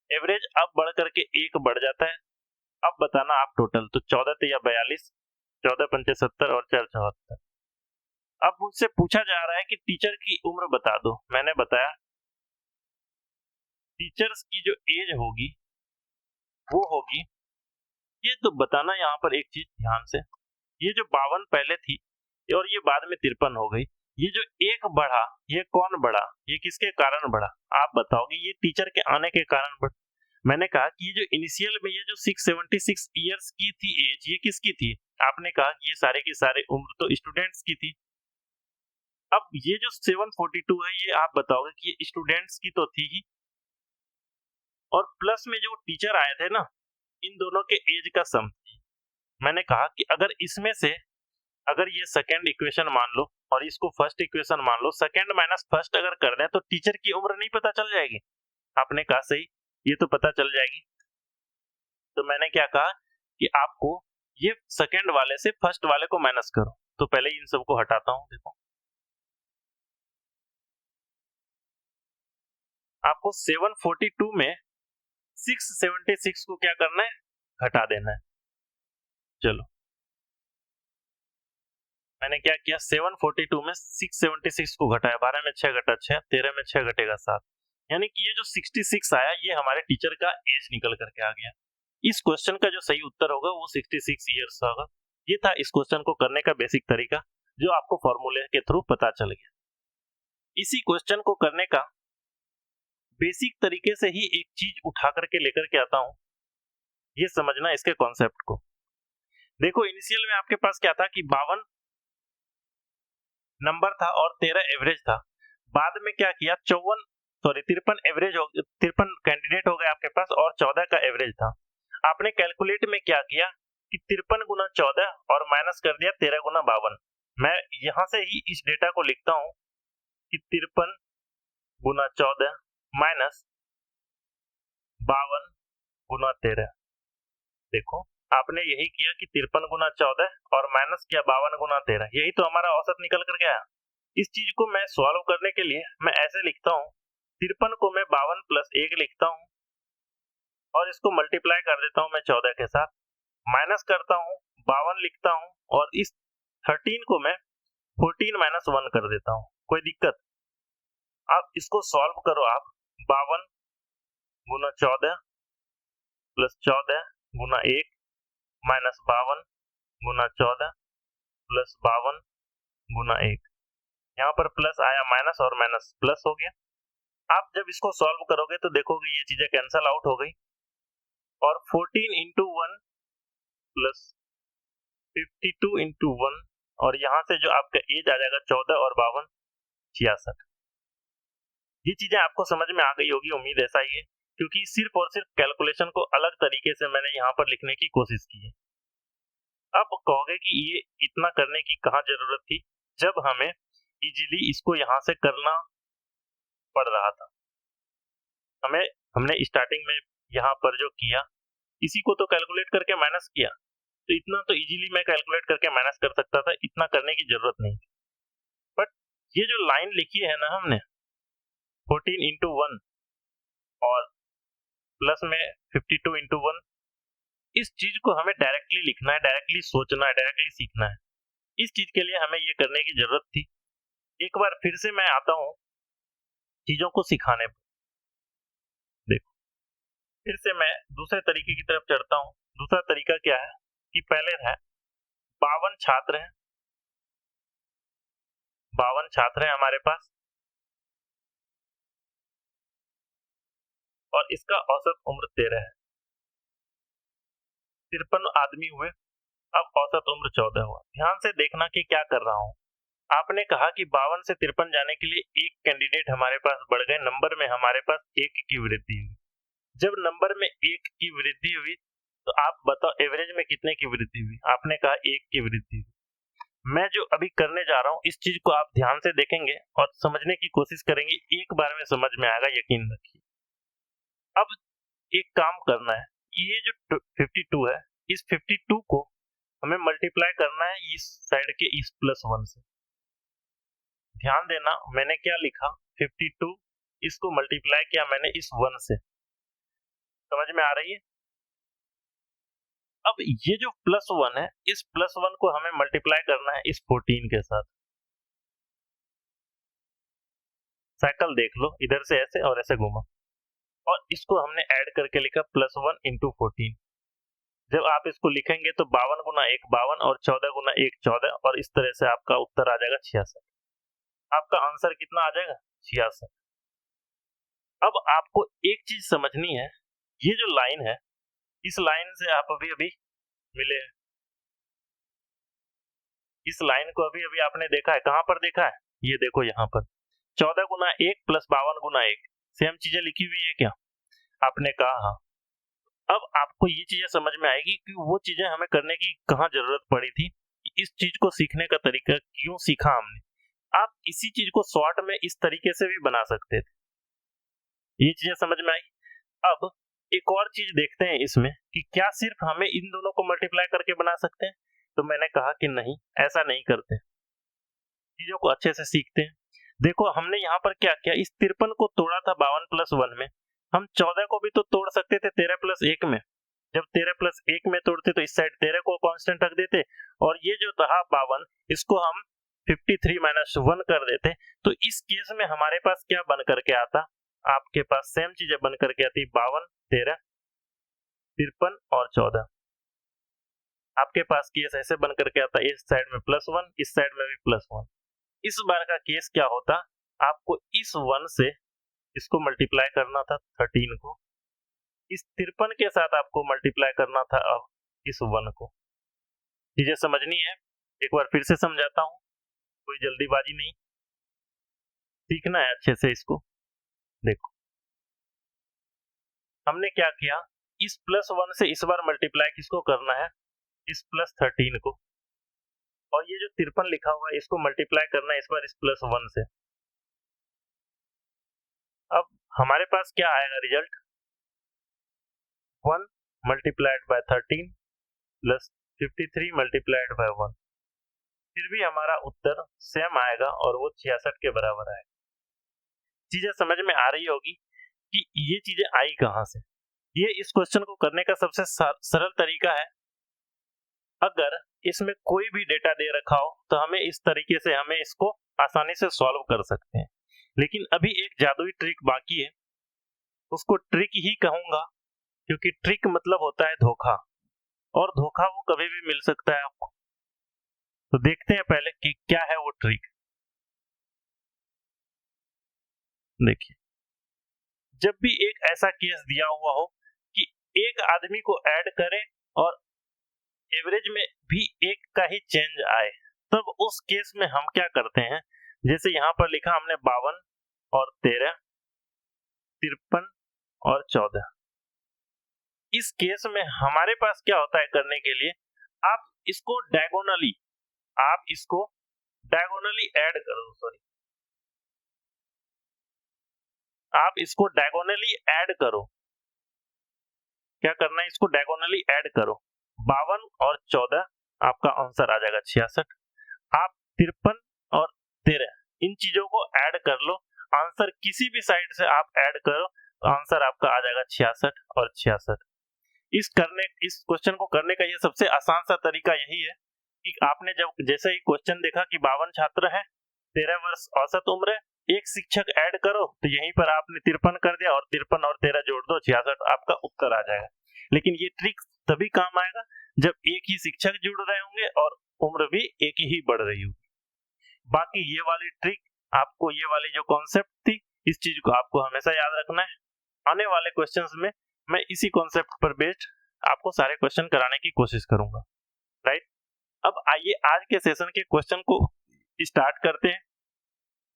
एवरेज अब बढ़ करके एक बढ़ जाता है। अब बताना आप टोटल, तो 14 या 42, 14 पंचे 70 और 4 74। अब मुझसे पूछा जा रहा है कि टीचर की उम्र बता दो। मैंने बताया टीचर्स की जो एज होगी वो होगी, ये तो बताना यहाँ पर एक चीज ध्यान से, ये जो 52 पहले थी और ये बाद में 53 हो गई, ये जो एक बढ़ा ये कौन बढ़ा? ये किसके कारण बढ़ा? आप बताओगे ये टीचर के आने के कारण बढ़ा। मैंने कहा कि ये जो इनिशियल में ये जो 676 ईयर्स की थी एज, ये किसकी थी? आपने कहा कि ये सारे के सारे उम्र तो स्टूडेंट्स की थी। अब ये जो 742 है ये आप बताओगे कि ये स्टूडेंट्स की तो थी ही, और प्लस में जो टीचर आए थे ना, इन दोनों के एज का सम थी। मैंने कहा कि अगर इसमें से अगर ये सेकंड इक्वेशन मान लो और इसको फर्स्ट इक्वेशन मान लो, सेकंड माइनस फर्स्ट अगर कर दें तो टीचर की उम्र नहीं पता चल जाएगी? आपने कहा सही, ये तो पता चल जाएगी। तो मैंने क्या कहा कि आपको ये सेकंड वाले से फर्स्ट वाले को माइनस करो। तो पहले इन सबको हटाता हूं, देखो आपको 742 में 676 को क्या करना है, घटा देना है। चलो मैंने क्या किया, 742 में 676 को घटाया, 12 में 6 घटा 6, 13 में 6 घटेगा 7, यानी कि ये जो 66 आया ये हमारे टीचर का एज निकल करके आ गया। इस क्वेश्चन का जो सही उत्तर होगा वो 66 ईयर्स होगा। ये था इस क्वेश्चन को करने का बेसिक तरीका, जो आपको फॉर्मूले के थ्रू पता चल गया। इसी क्वेश्चन को करने का बेसिक तरीके से ही एक चीज उठा करके लेकर के आता हूं, ये समझना इसके कॉन्सेप्ट को। देखो इनिशियल में आपके पास क्या था कि 52 नंबर था और 13 एवरेज था। बाद में क्या किया, 53 एवरेज हो, 53 कैंडिडेट हो गए आपके पास और 14 का एवरेज था। आपने कैलकुलेट में क्या किया कि 53 गुना 14 और माइनस कर दिया 13 गुना 52। मैं यहां से ही इस डेटा को लिखता हूं कि 53 गुना 14 माइनस 52 गुना 13। देखो आपने यही किया कि 53 गुना 14 और माइनस किया 52 गुना 13, यही तो हमारा औसत निकल कर गया। इस चीज को मैं सॉल्व करने के लिए मैं ऐसे लिखता हूँ, 53 को मैं 52 प्लस 1 लिखता हूँ और इसको मल्टीप्लाई कर देता हूँ मैं 14 के साथ, माइनस करता हूँ 52 लिखता हूँ और इस 13 को मैं 14 माइनस 1 कर देता हूँ। कोई दिक्कत? अब इसको सॉल्व करो आप, 52 गुना 14 प्लस 14 गुना 1 माइनस 52 गुना 14 प्लस 52 गुना 1। यहाँ पर प्लस आया, माइनस और माइनस प्लस हो गया। आप जब इसको सॉल्व करोगे तो देखोगे ये चीजें कैंसल आउट हो गई और 14 इंटू 1 प्लस 52 इंटू 1 और यहाँ से जो आपका एज आ जाएगा 14 और 52 66। ये चीजें आपको समझ में आ गई होगी, उम्मीद ऐसा ही है, क्योंकि सिर्फ और सिर्फ कैलकुलेशन को अलग तरीके से मैंने यहाँ पर लिखने की कोशिश की है। अब कहोगे कि ये इतना करने की कहाँ जरूरत थी, जब हमें इजीली इसको यहाँ से करना पड़ रहा था। हमने स्टार्टिंग में यहाँ पर जो किया, इसी को तो कैलकुलेट करके माइनस किया, तो इतना तो इजीली मैं कैलकुलेट करके माइनस कर सकता था, इतना करने की जरूरत नहीं थी। बट ये जो लाइन लिखी है ना हमने 14 इंटू 1 और प्लस में 52 इंटू 1, इस चीज को हमें डायरेक्टली लिखना है, डायरेक्टली सोचना है, डायरेक्टली सीखना है। इस चीज के लिए हमें ये करने की जरूरत थी। एक बार फिर से मैं आता हूँ चीजों को सिखाने पर। देखो फिर से मैं दूसरे तरीके की तरफ चढ़ता हूँ। दूसरा तरीका क्या है कि पहले है 52 छात्र हैं, 52 छात्र हैं हमारे पास और इसका औसत उम्र 13 है। 53 आदमी हुए, अब औसत उम्र 14 हुआ। ध्यान से देखना कि क्या कर रहा हूँ। आपने कहा कि 52 से 53 जाने के लिए एक कैंडिडेट हमारे पास बढ़ गए, नंबर में हमारे पास 1 की वृद्धि हुई। जब नंबर में 1 की वृद्धि हुई तो आप बताओ एवरेज में कितने की वृद्धि हुई? आपने कहा 1 की वृद्धि हुई। मैं जो अभी करने जा रहा हूँ इस चीज को आप ध्यान से देखेंगे और समझने की कोशिश करेंगे, एक बार में समझ में आएगा, यकीन रखिए। अब एक काम करना है, ये जो 52 है, इस 52 को हमें मल्टीप्लाई करना है इस साइड के इस +1 से। ध्यान देना मैंने क्या लिखा, 52 इसको मल्टीप्लाई किया मैंने इस 1 से। समझ में आ रही है? अब ये जो +1 है, इस +1 को हमें मल्टीप्लाई करना है इस 14 के साथ। साइकिल देख लो, इधर से ऐसे और ऐसे घूमा और इसको हमने ऐड करके लिखा +1 इंटू 14। जब आप इसको लिखेंगे तो 52 गुना 1 52 और 14 गुना 1 14 और इस तरह से आपका उत्तर आ जाएगा 66। आपका आंसर कितना आ जाएगा? 66। अब आपको एक चीज समझनी है, ये जो लाइन है, इस लाइन से आप अभी अभी मिले हैं। इस लाइन को अभी अभी आपने देखा है, कहां पर देखा है? ये देखो यहाँ पर 14 गुना 1 प्लस 52 गुना 1, सेम चीजें लिखी हुई है क्या? आपने कहा हाँ। अब आपको ये चीजें समझ में आएगी कि वो चीजें हमें करने की कहाँ जरूरत पड़ी थी, इस चीज को सीखने का तरीका क्यों सीखा हमने। आप इसी चीज को शॉर्ट में इस तरीके से भी बना सकते थे। ये चीजें समझ में आई। अब एक और चीज देखते हैं इसमें कि क्या सिर्फ हमें इन दोनों को मल्टीप्लाई करके बना सकते हैं, तो मैंने कहा कि नहीं, ऐसा नहीं करते, चीजों को अच्छे से सीखते हैं। देखो हमने यहाँ पर क्या किया, इस 53 को तोड़ा था 52+1 में, हम 14 को भी तो तोड़ सकते थे 13+1 में। जब 13+1 में तोड़ते तो इस साइड 13 को कांस्टेंट रख देते और ये जो था 52 इसको हम 53-1 कर देते। तो इस केस में हमारे पास क्या बन करके आता, आपके पास सेम चीजें बन करके आती 52, 13, 53 और 14। आपके पास केस ऐसे बन करके आता, इस साइड में +1, इस साइड में भी +1। इस बार का केस क्या होता, आपको इस 1 से इसको मल्टीप्लाई करना था 13 को, इस 53 के साथ आपको मल्टीप्लाई करना था अब इस 1 को। चीजें समझनी है, एक बार फिर से समझाता हूं, कोई जल्दीबाजी नहीं, सीखना है अच्छे से इसको। देखो हमने क्या किया, इस +1 से इस बार मल्टीप्लाई किसको करना है, इस +13 को, और ये जो 53 लिखा हुआ है इसको मल्टीप्लाई करना है इस बार इस +1 से। अब हमारे पास क्या आएगा result, 1 multiplied by 13 plus 53 multiplied by 1। फिर भी हमारा उत्तर सेम आएगा और वो 66 के बराबर आएगा। चीजें समझ में आ रही होगी कि ये चीजें आई कहां से। ये इस क्वेश्चन को करने का सबसे सरल तरीका है, अगर इसमें कोई भी डेटा दे रखा हो तो हमें इस तरीके से हमें इसको आसानी से सॉल्व कर सकते हैं। लेकिन अभी एक जादुई ट्रिक बाकी है, उसको ट्रिक ही कहूंगा क्योंकि ट्रिक मतलब होता है धोखा, और धोखा वो कभी भी मिल सकता है आपको। तो देखते हैं पहले कि क्या है वो ट्रिक। देखिए, जब भी एक ऐसा केस दिया हुआ हो कि एक आदमी को ऐड करें और एवरेज में भी एक का ही चेंज आए, तब उस केस में हम क्या करते हैं, जैसे यहां पर लिखा हमने 52 और 13, 53 और 14। इस केस में हमारे पास क्या होता है करने के लिए, आप इसको डायगोनली ऐड करो, आप इसको डायगोनली ऐड करो। क्या करना है, इसको डायगोनली ऐड करो, 52 और 14 आपका आंसर आ जाएगा 66। आप 53 और 13 इन चीजों को ऐड कर लो, आंसर किसी भी साइड से आप ऐड करो तो आंसर आपका आ जाएगा 66 और 66। इस क्वेश्चन को करने का ये सबसे आसान सा तरीका यही है कि आपने जब जैसे ही क्वेश्चन देखा कि 52 छात्र है, 13 वर्ष औसत उम्र है, एक शिक्षक ऐड करो, तो यहीं पर आपने 53 कर दिया और 53 और 13 जोड़ दो, 66 आपका उत्तर आ जाएगा। लेकिन ये ट्रिक तभी काम आएगा जब एक ही शिक्षक जुड़ रहे होंगे और उम्र भी एक ही बढ़ रही होगी। बाकी ये वाली ट्रिक, आपको ये वाली जो कॉन्सेप्ट थी, इस चीज को आपको हमेशा याद रखना है। आने वाले क्वेश्चंस में मैं इसी कॉन्सेप्ट पर बेस्ड आपको सारे क्वेश्चन कराने की कोशिश करूंगा, राइट। अब आइए आज के सेशन के क्वेश्चन को स्टार्ट करते हैं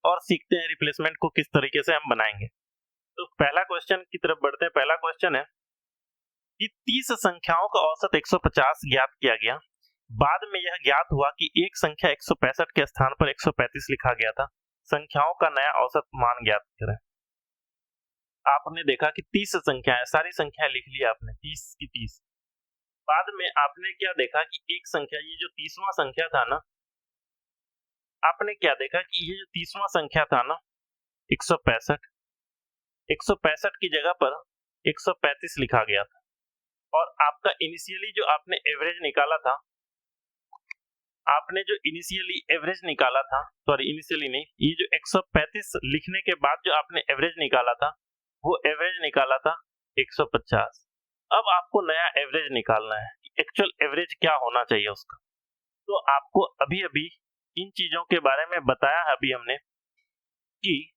और सीखते हैं रिप्लेसमेंट को किस तरीके से हम बनाएंगे। तो पहला क्वेश्चन की तरफ बढ़ते हैं। पहला क्वेश्चन है कि 30 संख्याओं का औसत 150 ज्ञात किया गया, बाद में यह ज्ञात हुआ कि एक संख्या 165 के स्थान पर 135 लिखा गया था, संख्याओं का नया औसत मान ज्ञात करें। आपने देखा कि 30 संख्याएं, सारी संख्याएं लिख ली आपने, 30 की 30। बाद में आपने क्या देखा कि एक संख्या, ये जो 30वां संख्या था ना, आपने क्या देखा कि ये जो 30वां संख्या था ना 165 की जगह पर 135 लिखा गया था, और आपका इनिशियली जो आपने एवरेज निकाला था, सॉरी इनिशियली नहीं, ये जो 135 लिखने के बाद जो आपने एवरेज निकाला था, वो एवरेज निकाला था 150। अब आपको नया एवरेज निकालना है, एक्चुअल एवरेज क्या होना चाहिए उसका। तो आपको अभी अभी इन चीजों के बारे में बताया अभी हमने कि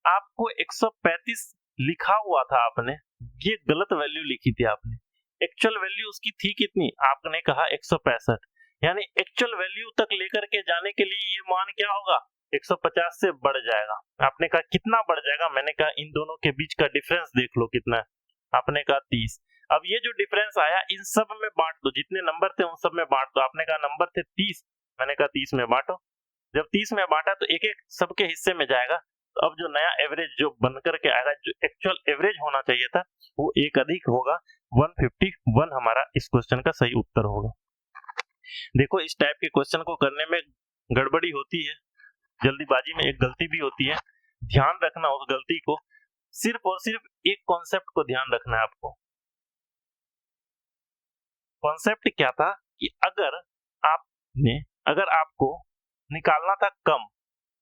आपको 135 लिखा हुआ था, आपने ये गलत वैल्यू लिखी थी आपने। एक्चुअल वैल्यू उसकी थी कितनी, आपने कहा 165, यानी एक्चुअल वैल्यू तक लेकर के जाने के लिए ये मान क्या होगा, 150 से बढ़ जाएगा। आपने कहा कितना बढ़ जाएगा, मैंने कहा इन दोनों के बीच का डिफरेंस देख लो कितना है, आपने कहा 30। अब ये जो डिफरेंस आया इन सब में बांट दो, जितने नंबर थे उन सब में बांट दो। आपने कहा नंबर थे 30, मैंने कहा 30 में बांटो। जब 30 में बांटा तो एक एक सबके हिस्से में जाएगा, तो अब जो नया एवरेज जो बनकर के आएगा, जो एक्चुअल एवरेज होना चाहिए था, वो एक अधिक होगा, 151 हमारा इस क्वेश्चन का सही उत्तर होगा। देखो इस टाइप के क्वेश्चन को करने में गड़बड़ी होती है, जल्दीबाजी में एक गलती भी होती है, ध्यान रखना उस गलती को, सिर्फ और सिर्फ एक कॉन्सेप्ट को ध्यान रखना है आपको। कॉन्सेप्ट क्या था कि अगर आपको निकालना था कम,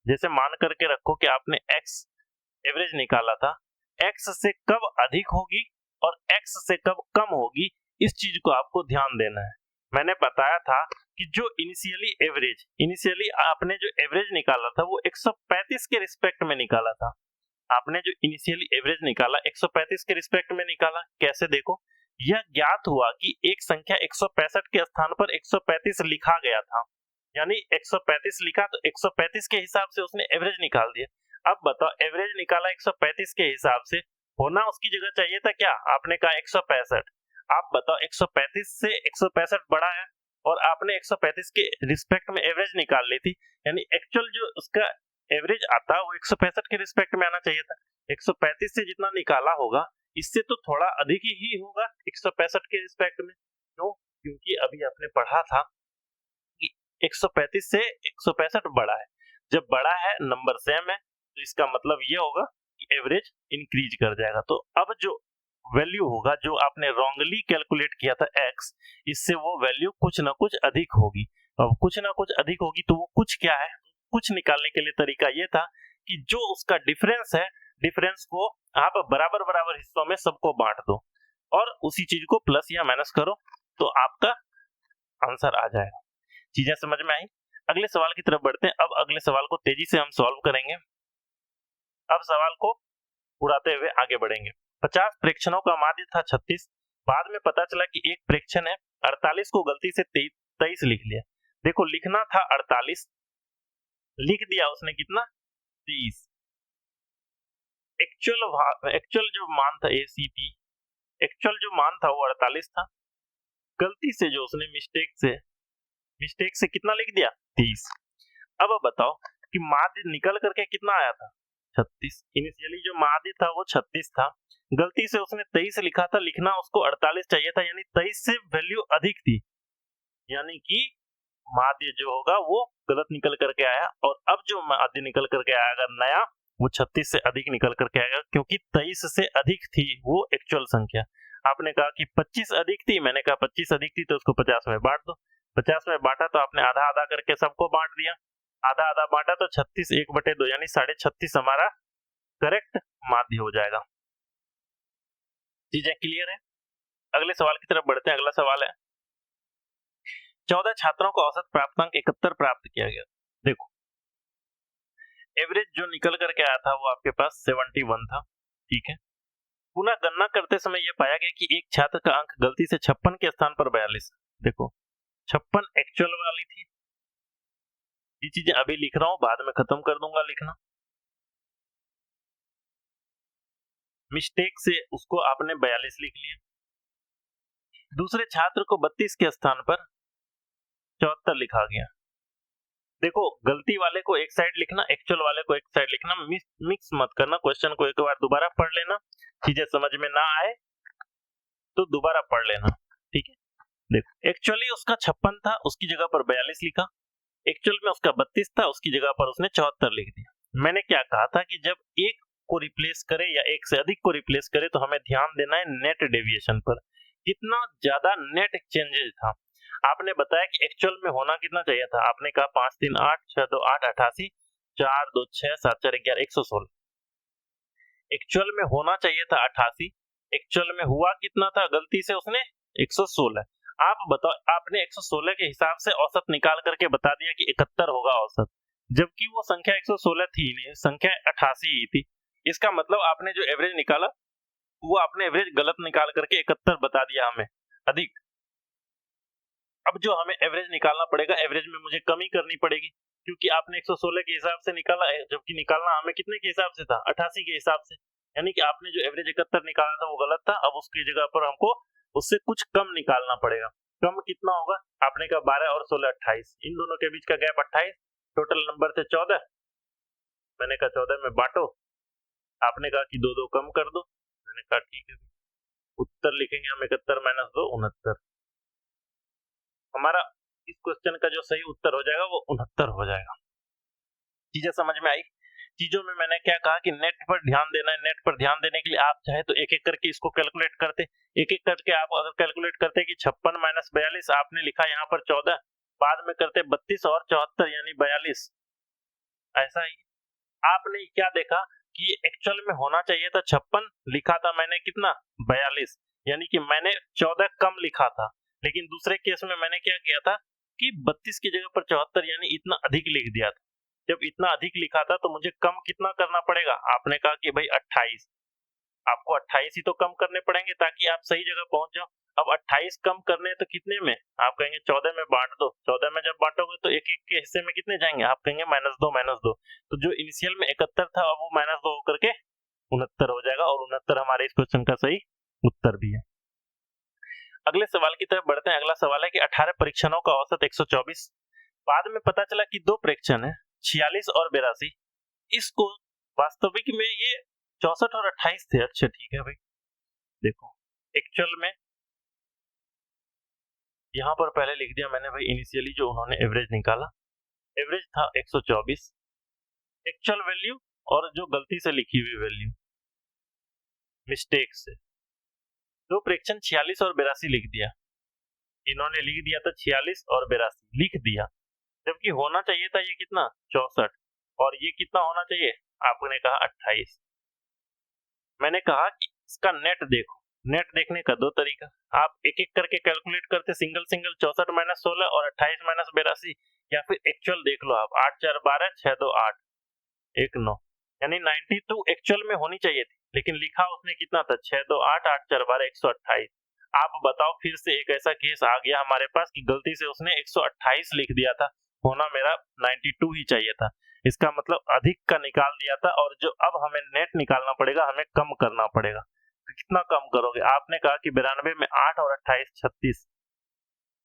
जैसे मान करके रखो कि आपने एक्स एवरेज निकाला था, एक्स से कब अधिक होगी और एक्स से कब कम होगी, इस चीज को आपको ध्यान देना है। मैंने बताया था कि जो इनिशियली आपने जो एवरेज निकाला था वो 135 के रिस्पेक्ट में निकाला था। आपने जो इनिशियली एवरेज निकाला 135 के रिस्पेक्ट में निकाला। कैसे? देखो, यह ज्ञात हुआ कि एक संख्या 165 के स्थान पर 135 लिखा गया था, यानी 135 लिखा तो 135 के हिसाब से उसने एवरेज निकाल दिया। अब बताओ, एवरेज निकाला 135 के हिसाब से, होना उसकी जगह चाहिए था क्या? आपने कहा 165। आप बताओ 135 से 165 बड़ा है और आपने 135 के रिस्पेक्ट में एवरेज निकाल ली थी, यानी एक्चुअल जो उसका एवरेज आता वो 165 के रिस्पेक्ट में आना चाहिए था। 135 से जितना निकाला होगा इससे तो थोड़ा अधिक ही होगा 165 के रिस्पेक्ट में। क्यों? क्योंकि अभी आपने पढ़ा था कि 135 से 165 बड़ा है। जब बड़ा है, नंबर सेम है, तो इसका मतलब ये होगा कि एवरेज इंक्रीज कर जाएगा। तो अब जो वैल्यू होगा, जो आपने रॉन्गली कैलकुलेट किया था एक्स, इससे वो वैल्यू कुछ ना कुछ अधिक होगी। अब कुछ ना कुछ अधिक होगी तो वो कुछ क्या है? कुछ निकालने के लिए तरीका ये था कि जो उसका डिफरेंस है, डिफरेंस को आप बराबर बराबर हिस्सों में सबको बांट दो और उसी चीज को प्लस या माइनस करो तो आपका आंसर आ जाएगा। चीजें समझ में आई? अगले सवाल की तरफ बढ़ते हैं। अब अगले सवाल को तेजी से हम सॉल्व करेंगे। अब सवाल को उड़ाते हुए आगे बढ़ेंगे। 50 प्रेक्षणों का माध्य था 36। बाद में पता चला कि एक प्रेक्षण है 48 को गलती से 23 लिख लिया। देखो, लिखना था 48, लिख दिया उसने कितना? 30। एक्चुअल जो मान था ACT, एक्चुअल जो मान था वो 48 था। गलती से जो उसने मिस्टेक से कितना लिख दिया? 30। अब बताओ कि माध्य निकल करके कितना आया था? 36। इनिशियली जो माध्य था वो 36 था, गलती से उसने 23 लिखा था, लिखना उसको 48 चाहिए था, यानी 23 से वैल्यू अधिक थी, यानी कि माध्य जो होगा वो गलत निकल करके आया। और अब जो माध्य निकल करके आएगा नया, वो 36 से अधिक निकल करके आएगा, क्योंकि 23 से अधिक थी वो एक्चुअल संख्या। आपने कहा कि 25 अधिक थी, मैंने कहा 25 अधिक थी तो उसको 50 में बांट दो। 50 में बांटा तो आपने आधा आधा करके सबको बांट दिया, आधा आधा बांटा तो 36 1/2, यानी 36.5 हमारा करेक्ट माध्य हो जाएगा। चीजें क्लियर है? अगले सवाल की तरफ बढ़ते हैं। अगला सवाल है, 14 छात्रों को औसत प्राप्तांक 71 प्राप्त किया गया। देखो, एवरेज जो निकल करके आया था वो आपके पास 71 था, ठीक है। पुनः गणना करते समय यह पाया गया कि एक छात्र का अंक गलती से 56 के स्थान पर 42। देखो, 56 एक्चुअल वाली थी। ये चीजें अभी लिख रहा हूं, बाद में खत्म कर दूंगा लिखना। मिस्टेक से उसको आपने 42 लिख लिया। दूसरे छात्र को 32 के स्थान पर 74 लिखा गया। देखो, गलती वाले को एक साइड लिखना, एक्चुअल वाले को एक साइड लिखना, मिक्स मत करना। क्वेश्चन को एक बार दोबारा पढ़ लेना, चीजें समझ में ना आए तो दोबारा पढ़ लेना, ठीक है। देखो, एक्चुअली उसका 56 था, उसकी जगह पर 42 लिखा। एक्चुअल में उसका 32 था, उसकी जगह पर उसने 74 लिख दिया। मैंने क्या कहा था कि जब एक को रिप्लेस करे या एक से अधिक को रिप्लेस करे तो हमें ध्यान देना है नेट डेविएशन पर, कितना ज्यादा नेट चेंजेस था। आपने बताया कि एक्चुअल में होना कितना चाहिए था? आपने कहा 5 3 8 6 2 8 88, 4 2 6 7 4 11 116। एक्चुअल में होना चाहिए था 88, एक्चुअल में हुआ कितना था? गलती से उसने 116। आप बताओ, आपने 116 के हिसाब से औसत निकाल करके बता दिया कि 71 होगा औसत, जबकि वो संख्या 116 थी नहीं, संख्या 88 ही थी। इसका मतलब आपने जो एवरेज निकाला वो आपने एवरेज गलत निकाल करके 71 बता दिया हमें अधिक। अब जो हमें एवरेज निकालना पड़ेगा, एवरेज में मुझे कमी करनी पड़ेगी, क्योंकि आपने 116 के हिसाब से निकाला है, जबकि निकालना हमें कितने के हिसाब से था? 88 के हिसाब से। यानी कि आपने जो एवरेज 71 निकाला था वो गलत था। अब उसकी जगह पर हमको उससे कुछ कम निकालना पड़ेगा। कम कितना होगा? आपने कहा 12 और 16 28, इन दोनों के बीच का गैप 28, टोटल नंबर थे 14। मैंने कहा 14 में बांटो, आपने कहा कि 2 2 कम कर दो। मैंने कहा ठीक है, उत्तर लिखेंगे हम 71 - 2 69। हमारा इस क्वेश्चन का जो सही उत्तर हो जाएगा वो 69 हो जाएगा। चीजें समझ में आई? चीजों में मैंने क्या कहा कि नेट पर ध्यान देना है। नेट पर ध्यान देने के लिए आप चाहे तो एक एक करके इसको कैलकुलेट करते, एक एक करके आप अगर कैलकुलेट करते कि 56 माइनस 42, आपने लिखा यहाँ पर 14, बाद में करते 32 और 74 यानी 42। ऐसा ही आपने क्या देखा कि एक्चुअल में होना चाहिए था 56, लिखा था मैंने कितना 42, यानी कि मैंने 14 कम लिखा था। लेकिन दूसरे केस में मैंने क्या किया था कि 32 की जगह पर 74 यानी इतना अधिक लिख दिया था। जब इतना अधिक लिखा था तो मुझे कम कितना करना पड़ेगा? आपने कहा कि भाई 28, आपको 28 ही तो कम करने पड़ेंगे ताकि आप सही जगह पहुंच जाओ। अब 28 कम करने हैं तो कितने में? आप कहेंगे 14 में बांट दो। 14 में जब बांटोगे तो एक एक के हिस्से में कितने जाएंगे? आप कहेंगे -2 -2। तो जो इनिशियल में 71 था अब वो -2 होकर के 69 हो जाएगा, और 69 हमारे इस क्वेश्चन का सही उत्तर भी है। अगले सवाल की तरफ बढ़ते हैं। अगला सवाल है कि 18 परीक्षणों का औसत 124। बाद में पता चला कि 2 परीक्षण है 46 और 82। इसको वास्तविक में ये 64 और 28 थे। अच्छा ठीक है भाई, देखो एक्चुअल में यहाँ पर पहले लिख दिया मैंने भाई इनिशियली जो उन्होंने एवरेज निकाला, एवरेज था 124, एक्चुअल वैल्यू और जो गलती से लिखी हुई वैल्यू मिस्टेक से, 2 परीक्षण 46 और 82 लिख दिया। इन्होंने लिख दिया था 46 और 82 लिख दिया, जबकि होना चाहिए था ये कितना 64, और ये कितना होना चाहिए? आपने कहा 28। मैंने कहा कि इसका नेट देखो। नेट देखने का 2 तरीका, आप एक एक करके कैलकुलेट करते सिंगल सिंगल 64 माइनस 16 और 28 माइनस 82, या फिर एक्चुअल देख लो आप 8 4 12 6 2 8 1 9, यानी 92 एक्चुअल में होनी चाहिए थी, लेकिन लिखा उसने कितना था 6 2 8 8 4 12 128। आप बताओ फिर से एक ऐसा केस आ गया हमारे पास कि गलती से उसने 128 लिख दिया था, होना मेरा 92 ही चाहिए था। इसका मतलब अधिक का निकाल दिया था, और जो अब हमें नेट निकालना पड़ेगा, हमें कम करना पड़ेगा। तो कितना कम करोगे? आपने कहा कि 92 में 8 और 28 36,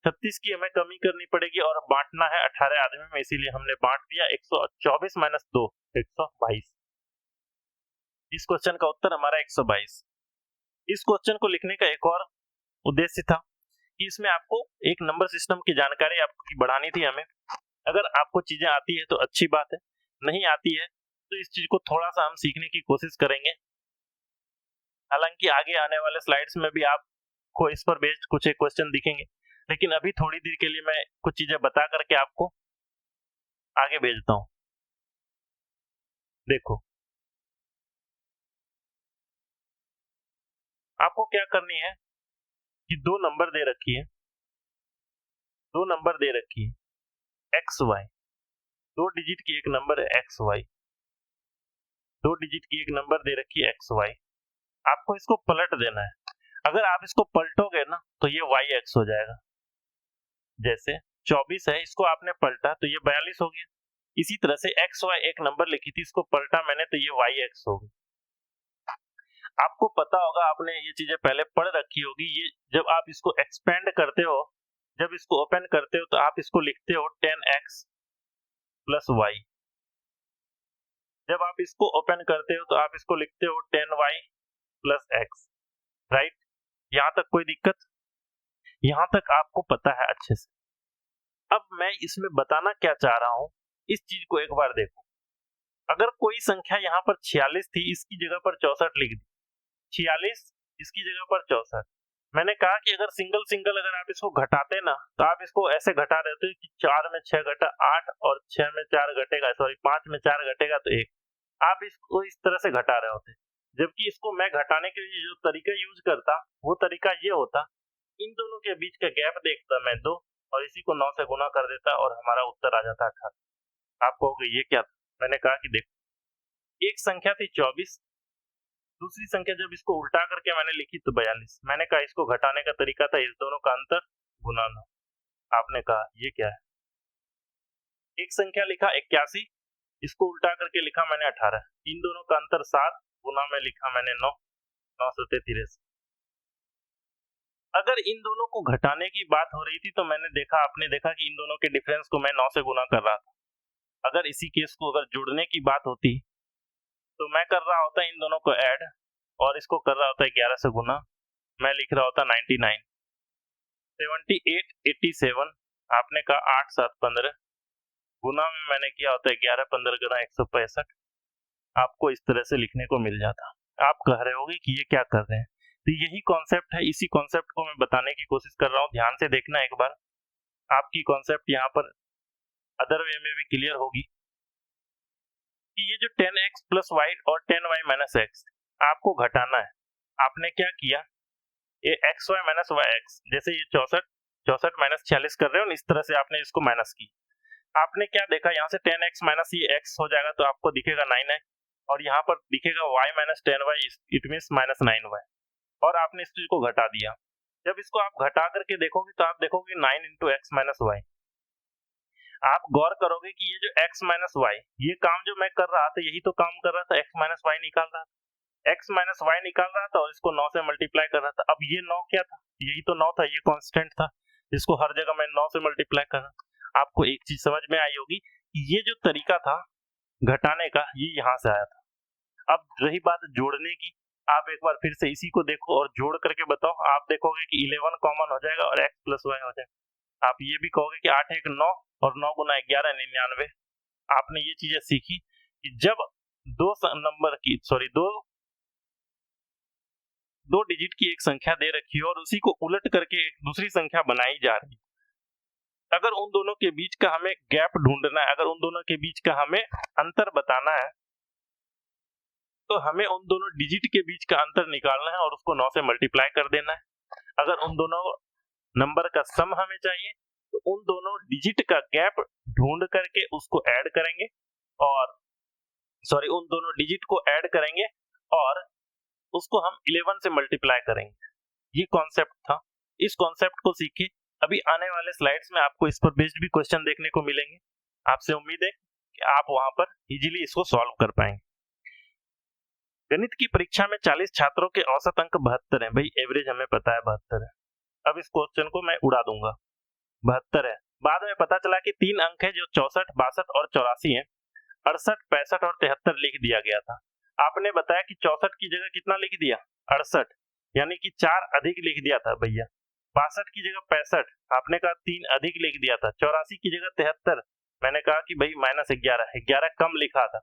36 की हमें कमी करनी पड़ेगी और बांटना है 18 आदमी में, इसीलिए हमने बांट दिया 124 माइनस 2 122। इस क्वेश्चन का उत्तर हमारा 122। इस क्वेश्चन को लिखने का एक और उद्देश्य था कि इसमें आपको एक नंबर सिस्टम की जानकारी आपकी बढ़ानी थी हमें। अगर आपको चीजें आती है तो अच्छी बात है, नहीं आती है तो इस चीज को थोड़ा सा हम सीखने की कोशिश करेंगे। हालांकि आगे आने वाले स्लाइड्स में भी आपको इस पर बेस्ड कुछ एक क्वेश्चन दिखेंगे, लेकिन अभी थोड़ी देर के लिए मैं कुछ चीजें बता करके आपको आगे भेजता हूं। देखो आपको क्या करनी है कि 2 नंबर दे रखी है, 2 नंबर दे रखी है एक्स वाई, 2 डिजिट की एक नंबर है एक्स वाई, 2 डिजिट की एक नंबर दे रखी है एक्स वाई। आपको इसको पलट देना है। अगर आप इसको पलटोगे ना तो ये वाई एक्स हो जाएगा। जैसे 24 है, इसको आपने पलटा तो ये 42 हो गया। इसी तरह से एक्स वाई एक नंबर लिखी थी, इसको पलटा मैंने तो ये वाई एक्स हो गई। आपको पता होगा, आपने ये चीजें पहले पढ़ रखी होगी। ये जब आप इसको एक्सपेंड करते हो, जब इसको ओपन करते हो तो आप इसको लिखते हो 10x प्लस वाई। जब आप इसको ओपन करते हो तो आप इसको लिखते हो 10y प्लस एक्स। राइट? यहां तक कोई दिक्कत? यहां तक आपको पता है अच्छे से। अब मैं इसमें बताना क्या चाह रहा हूं, इस चीज को एक बार देखो। अगर कोई संख्या यहाँ पर 46 थी, इसकी जगह पर 64 लिख दी, 46 इसकी जगह पर 64। मैंने कहा कि अगर सिंगल सिंगल अगर आप इसको घटाते ना, तो आप इसको ऐसे घटा रहे थे कि 4 में 6 घटा 8 और 6 में 4 घटेगा, सॉरी 5 में 4 घटेगा तो 1। आप इसको इस तरह से घटा रहे होते, जबकि इसको मैं घटाने के लिए जो तरीका यूज करता वो तरीका ये होता, इन दोनों के बीच का गैप देखता मैं 2 और इसी को 9 से गुना कर देता और हमारा उत्तर आ जाता 18। आप कहोगे ये क्या था? मैंने कहा कि देखो, एक संख्या थी 24, दूसरी संख्या जब इसको उल्टा करके मैंने लिखी तो 42। मैंने कहा इसको घटाने का तरीका था इस दोनों का अंतर गुना 9। आपने कहा ये क्या है? एक संख्या लिखा 81, इसको उल्टा करके लिखा मैंने 18। इन दोनों का अंतर 7, गुना में लिखा मैंने 9, 9 सत्ते 83। अगर इन दोनों को घटाने की बात हो रही थी तो मैंने देखा, आपने देखा कि इन दोनों के डिफरेंस को मैं 9 से गुना कर रहा था। अगर इसी केस को अगर जुड़ने की बात होती तो मैं कर रहा होता इन दोनों को ऐड और इसको कर रहा होता 11 से गुना, मैं लिख रहा होता 99, 78 87। आपने कहा 8 7 15, गुना में मैंने किया होता है 11 15 गुना 165, आपको इस तरह से लिखने को मिल जाता। आप कह रहे होगे कि ये क्या कर रहे हैं, तो यही कॉन्सेप्ट है, इसी कॉन्सेप्ट को मैं बताने की कोशिश कर रहा हूँ। ध्यान से देखना एक बार, आपकी कॉन्सेप्ट यहाँ पर अदर वे में भी क्लियर होगी कि ये जो 10x प्लस वाई और 10y माइनस एक्स आपको घटाना है। आपने क्या किया, ये x y minus y x, जैसे ये 64 माइनस 46 कर रहे हो, इस तरह से आपने इसको माइनस की। आपने क्या देखा, यहाँ से 10x माइनस ये x हो जाएगा तो आपको दिखेगा 9x, और यहाँ पर दिखेगा y minus 10y, it means minus 9y, और आपने इस चीज को घटा दिया। जब इसको आप घटा करके देखोगे तो आप देखोगे 9 इंटू एक्स माइनस वाई। आप गौर करोगे कि ये जो x माइनस वाई, ये काम जो मैं कर रहा था यही तो काम कर रहा था, x माइनस वाई निकाल रहा था, x माइनस वाई निकाल रहा था और इसको 9 से मल्टीप्लाई कर रहा था। अब ये 9 क्या था, यही तो 9 था, ये कांस्टेंट था, जिसको हर जगह मैं 9 से मल्टीप्लाई कर रहा था। आपको एक चीज समझ में आई होगी कि ये जो तरीका था घटाने का, ये यहाँ से आया था। अब रही बात जोड़ने की, आप एक बार फिर से इसी को देखो और जोड़ करके बताओ। आप देखोगे कि 11 कॉमन हो जाएगा और x प्लस वाई हो जाएगा। आप ये भी कहोगे कि 8 1 9 और 9 गुना 11 99। आपने ये चीजें सीखी कि जब दो नंबर की दो डिजिट की एक संख्या दे रखी है और उसी को उलट करके एक दूसरी संख्या बनाई जा रही है, अगर उन दोनों के बीच का हमें गैप ढूंढना है, अगर उन दोनों के बीच का हमें अंतर बताना है, तो हमें उन दोनों डिजिट के बीच का अंतर निकालना है और उसको 9 से मल्टीप्लाई कर देना है। अगर उन दोनों नंबर का सम हमें चाहिए तो उन दोनों डिजिट का गैप ढूंढ करके उसको ऐड करेंगे, और उन दोनों डिजिट को ऐड करेंगे और उसको हम 11 से मल्टीप्लाई करेंगे। ये कॉन्सेप्ट था, इस कॉन्सेप्ट को सीखे। अभी आने वाले स्लाइड्स में आपको इस पर बेस्ड भी क्वेश्चन देखने को मिलेंगे। आपसे उम्मीद है कि आप वहां पर इजीली इसको सॉल्व कर पाएंगे। गणित की परीक्षा में 40 छात्रों के औसत अंक 72 है। भाई एवरेज हमें पता है 72 है। अब इस क्वेश्चन को मैं उड़ा दूंगा, 72 है। बाद में पता चला कि 3 अंक है जो 64 62 और 84 है। 68 65 और 73 लिख दिया गया था। आपने बताया कि 64 की जगह कितना लिख दिया, 68, यानी कि 4 अधिक लिख दिया था भैया। 62 की जगह 65, आपने कहा 3 अधिक लिख दिया था। 84 की जगह 73, मैंने कहा कि भाई माइनस 11, 11 कम लिखा था।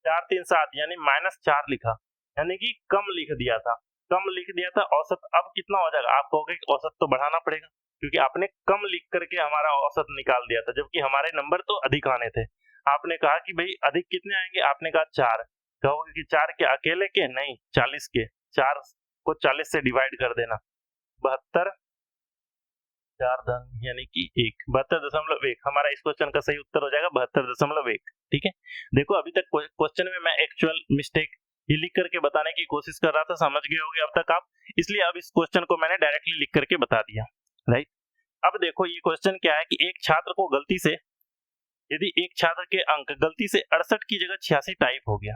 4 3 7 यानी माइनस 4 लिखा, यानी कि कम लिख दिया था, कम लिख दिया था। औसत अब कितना हो जाएगा, आप कहोगे कि औसत तो बढ़ाना पड़ेगा क्योंकि आपने कम लिख करके हमारा औसत निकाल दिया था, जबकि हमारे नंबर तो अधिक आने थे। आपने कहा कि भाई अधिक कितने आएंगे, आपने कहा 4। कहोगे कि 4 के अकेले के, नहीं 40 के। 4 को 40 से डिवाइड कर देना, 72 4 धन यानी कि 1, 72.1 हमारा इस क्वेश्चन का सही उत्तर हो जाएगा, 72.1। ठीक है, देखो अभी तक क्वेश्चन में मैं एक्चुअल मिस्टेक ये लिख करके बताने की कोशिश कर रहा था, समझ गए होंगे अब तक आप, इसलिए अब इस क्वेश्चन को मैंने डायरेक्टली लिख करके बता दिया। राइट, अब देखो ये क्वेश्चन क्या है कि एक छात्र को गलती से, यदि एक छात्र के अंक गलती से 68 की जगह 86 टाइप हो गया।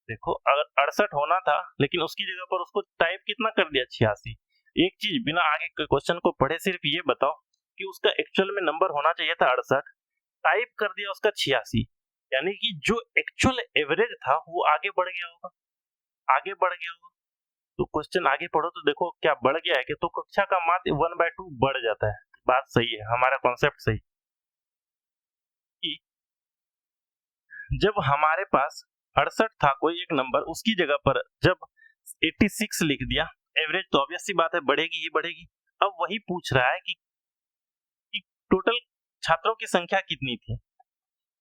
देखो अगर 68 होना था लेकिन उसकी जगह पर उसको टाइप कितना कर दिया, 86। एक चीज बिना आगे के क्वेश्चन को पढ़े सिर्फ ये बताओ कि उसका एक्चुअल में नंबर होना चाहिए था 68, टाइप कर दिया उसका 86, यानी कि जो एक्चुअल एवरेज था वो आगे बढ़ गया होगा, आगे बढ़ गया होगा। तो क्वेश्चन आगे पढ़ो तो देखो क्या बढ़ गया है कि, तो कक्षा का माध्य 1/2 बढ़ जाता है। बात सही है, हमारा कॉन्सेप्ट सही कि जब हमारे पास 68 था कोई एक नंबर, उसकी जगह पर जब 86 लिख दिया, एवरेज तो ऑब्वियस सी बात है बढ़ेगी ही बढ़ेगी। अब वही पूछ रहा है कि टोटल छात्रों की संख्या कितनी थी।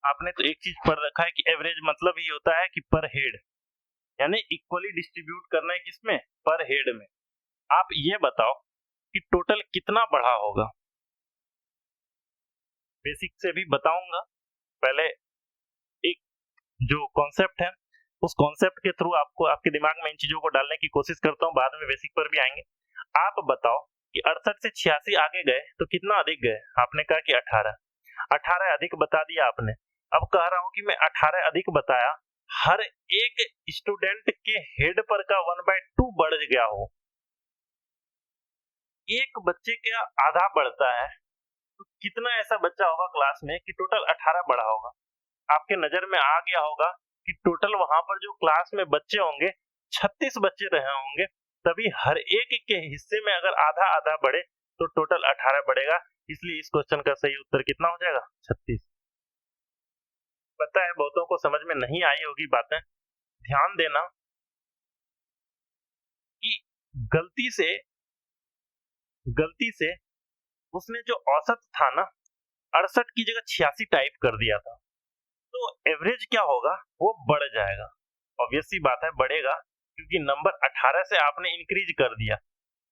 आपने तो एक चीज पढ़ रखा है कि एवरेज मतलब ही होता है कि पर हेड, यानी इक्वली डिस्ट्रीब्यूट करना है किसमें, पर हेड में। आप ये बताओ कि टोटल कितना बढ़ा होगा। बेसिक से भी बताऊंगा, पहले एक जो कॉन्सेप्ट है उस कॉन्सेप्ट के थ्रू आपको आपके दिमाग में इन चीजों को डालने की कोशिश करता हूं, बाद में बेसिक पर भी आएंगे। आप बताओ कि 68 से 86 आगे गए तो कितना अधिक गए, आपने कहा कि 18 अधिक बता दिया आपने। अब कह रहा हूं कि मैं 18 अधिक बताया, हर एक स्टूडेंट के हेड पर का 1/2 बढ़ गया हो, एक बच्चे का आधा बढ़ता है तो कितना ऐसा बच्चा होगा क्लास में कि टोटल 18 बढ़ा होगा। आपके नजर में आ गया होगा कि टोटल वहां पर जो क्लास में बच्चे होंगे 36 बच्चे रहे होंगे, तभी हर एक के हिस्से में अगर आधा आधा बढ़े तो टोटल 18 बढ़ेगा। इसलिए इस क्वेश्चन का सही उत्तर कितना हो जाएगा, 36। पता है बहुतों को समझ में नहीं आई होगी बातें। ध्यान देना कि गलती से उसने जो औसत था ना 68 की जगह 86 टाइप कर दिया था, तो एवरेज क्या होगा वो बढ़ जाएगा। ऑब्वियस सी बात है बढ़ेगा, क्योंकि नंबर 18 से आपने इंक्रीज कर दिया।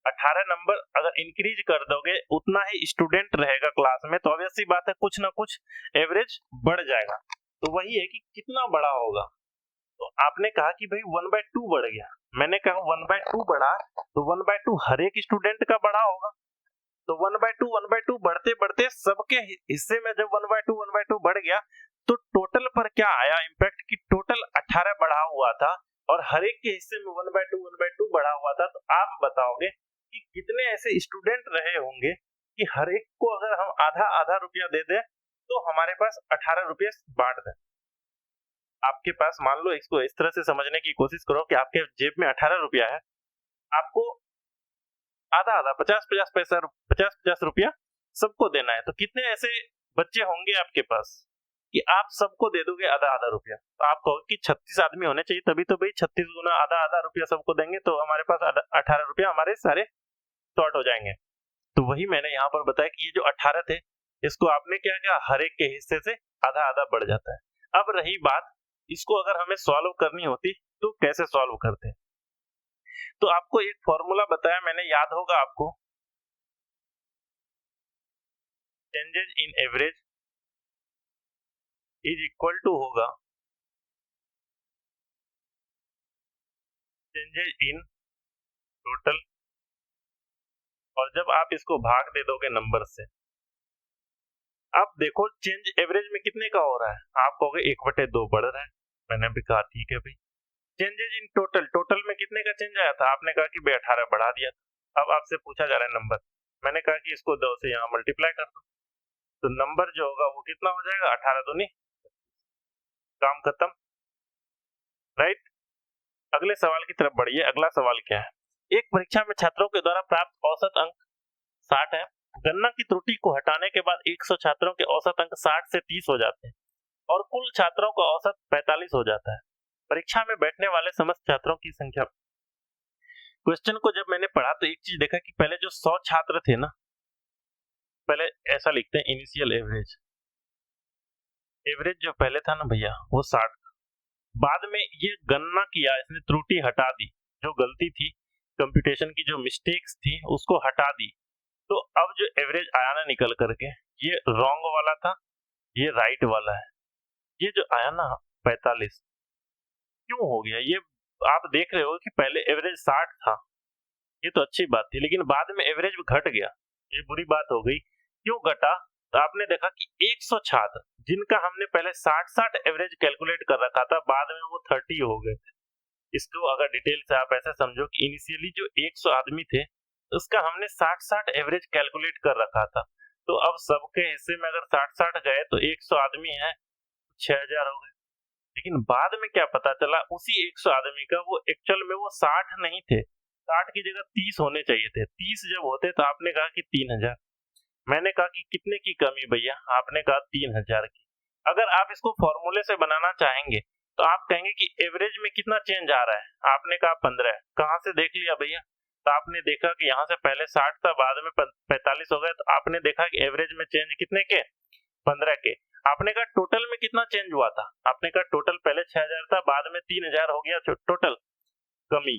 18 नंबर अगर इंक्रीज कर दोगे उतना ही स्टूडेंट रहेगा क्लास में, तो ऑब्वियस सी बात है कुछ ना कुछ एवरेज बढ़ जाएगा। तो वही है कि कितना बड़ा होगा। तो आपने कहा कि भाई 1/2 बढ़ गया, मैंने कहा 1/2 बढ़ा तो 1/2 हर एक स्टूडेंट का बढ़ा होगा। तो 1/2 बढ़ते बढ़ते सबके हिस्से में जब 1/2 बढ़ गया तो टोटल पर क्या आया इम्पैक्ट की टोटल 18 बढ़ा हुआ था और हर एक के हिस्से में 1/2 बढ़ा हुआ था। तो आप बताओगे कि कितने ऐसे स्टूडेंट रहे होंगे कि हर एक को अगर हम आधा आधा रुपया दे दे तो हमारे पास 18 रुपये बांट दें। आपके पास मान लो, इसको इस तरह से समझने की कोशिश करो कि आपके जेब में 18 रुपया है, आपको आधा आधा 50 रुपया सबको देना है। तो कितने ऐसे बच्चे होंगे आपके पास कि आप सबको दे दोगे आधा आधा रुपया। तो आप कहोगे कि 36 आदमी होने चाहिए, तभी तो भाई 36 गुना आधा आधा रुपया सबको देंगे तो हमारे पास 18 रुपया हमारे सारे सॉर्ट हो जाएंगे। तो वही मैंने यहाँ पर बताया कि ये जो 18 थे इसको आपने क्या किया, हर एक के हिस्से से आधा आधा बढ़ जाता है। अब रही बात, इसको अगर हमें सॉल्व करनी होती तो कैसे सॉल्व करते। तो आपको एक फॉर्मूला बताया मैंने, याद होगा आपको, changes in average is equal to होगा चेंजेस इन टोटल, और जब आप इसको भाग दे दोगे नंबर से, अब देखो चेंज एवरेज में कितने का हो रहा है, आप कहोगे 1/2 बढ़ रहा है। मैंने भी कहा ठीक है भाई। चेंजेस इन टोटल, टोटल में कितने का चेंज आया था, आपने कहा कि भाई 18 बढ़ा दिया था। अब आपसे पूछा जा रहा है नंबर, मैंने कहा कि इसको 2 से यहाँ मल्टीप्लाई कर दो, तो नंबर जो होगा वो कितना हो जाएगा, 18 दूनी, काम खत्म, राइट। अगले सवाल की तरफ बढ़िए। अगला सवाल क्या है, एक परीक्षा में छात्रों के द्वारा प्राप्त औसत अंक 60 है। गणना की त्रुटि को हटाने के बाद 100 छात्रों के औसत अंक 60 से 30 हो जाते हैं और कुल छात्रों का औसत 45 हो जाता है। परीक्षा में बैठने वाले समस्त छात्रों की संख्या। क्वेश्चन को जब मैंने पढ़ा तो एक चीज देखा कि पहले जो 100 छात्र थे ना, पहले ऐसा लिखते हैं इनिशियल एवरेज, एवरेज जो पहले था ना भैया वो 60, बाद में ये गणना किया, इसने त्रुटि हटा दी, जो गलती थी कंप्यूटेशन की, जो मिस्टेक्स थी उसको हटा दी। तो अब जो एवरेज आया ना निकल करके, ये रॉन्ग वाला था, ये राइट वाला है। ये जो आया ना 45 क्यों हो गया, ये आप देख रहे हो कि पहले एवरेज 60 था, ये तो अच्छी बात थी, लेकिन बाद में एवरेज घट गया, ये बुरी बात हो गई। क्यों घटा, तो आपने देखा कि 100 छात्र जिनका हमने पहले 60 एवरेज कैलकुलेट कर रखा था, बाद में वो 30 हो गए थे। इसको अगर डिटेल से आप ऐसे समझो कि इनिशियली जो 100 आदमी थे उसका हमने 60 एवरेज कैलकुलेट कर रखा था, तो अब सबके हिस्से में अगर 60 गए तो 100 आदमी है 6000 हो गए। लेकिन बाद में क्या पता चला, उसी 100 आदमी का वो एक्चुअल में वो 60 नहीं थे, 60 की जगह 30 होने चाहिए थे। 30 जब होते तो आपने कहा कि 3000, मैंने कहा कि कितने की कमी भैया, आपने कहा 3000 की। अगर आप इसको फॉर्मूले से बनाना चाहेंगे तो आप कहेंगे कि एवरेज में कितना चेंज आ रहा है, आपने कहा 15 है, कहां से देख लिया भैया, तो आपने देखा कि यहाँ से पहले 60 था, बाद में 45 हो गए, तो आपने देखा कि एवरेज में चेंज कितने के, 15 के। आपने कहा टोटल में कितना चेंज हुआ था, आपने कहा टोटल पहले 6000 था, बाद में 3000 हो गया टोटल कमी,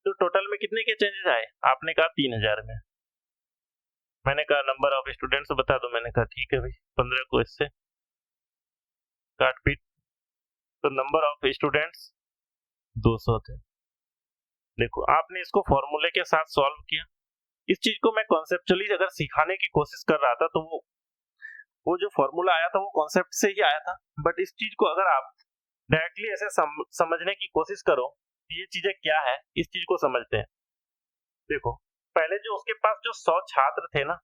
तो टोटल में कितने के चेंजेस आए, आपने कहा 3000 में। मैंने कहा नंबर ऑफ स्टूडेंट्स बता दो, मैंने कहा ठीक है भाई 15 को इससे काट पीट, तो नंबर ऑफ स्टूडेंट्स 200 थे। देखो आपने इसको फॉर्मूले के साथ सॉल्व किया। इस चीज को मैं कॉन्सेप्चुअली अगर सिखाने की कोशिश कर रहा था तो वो जो फॉर्मूला आया था वो कॉन्सेप्ट से ही आया था, बट इस चीज को अगर आप डायरेक्टली ऐसे समझने की कोशिश करो ये चीजें क्या है, इस चीज को समझते हैं। देखो पहले जो उसके पास जो 100 छात्र थे ना,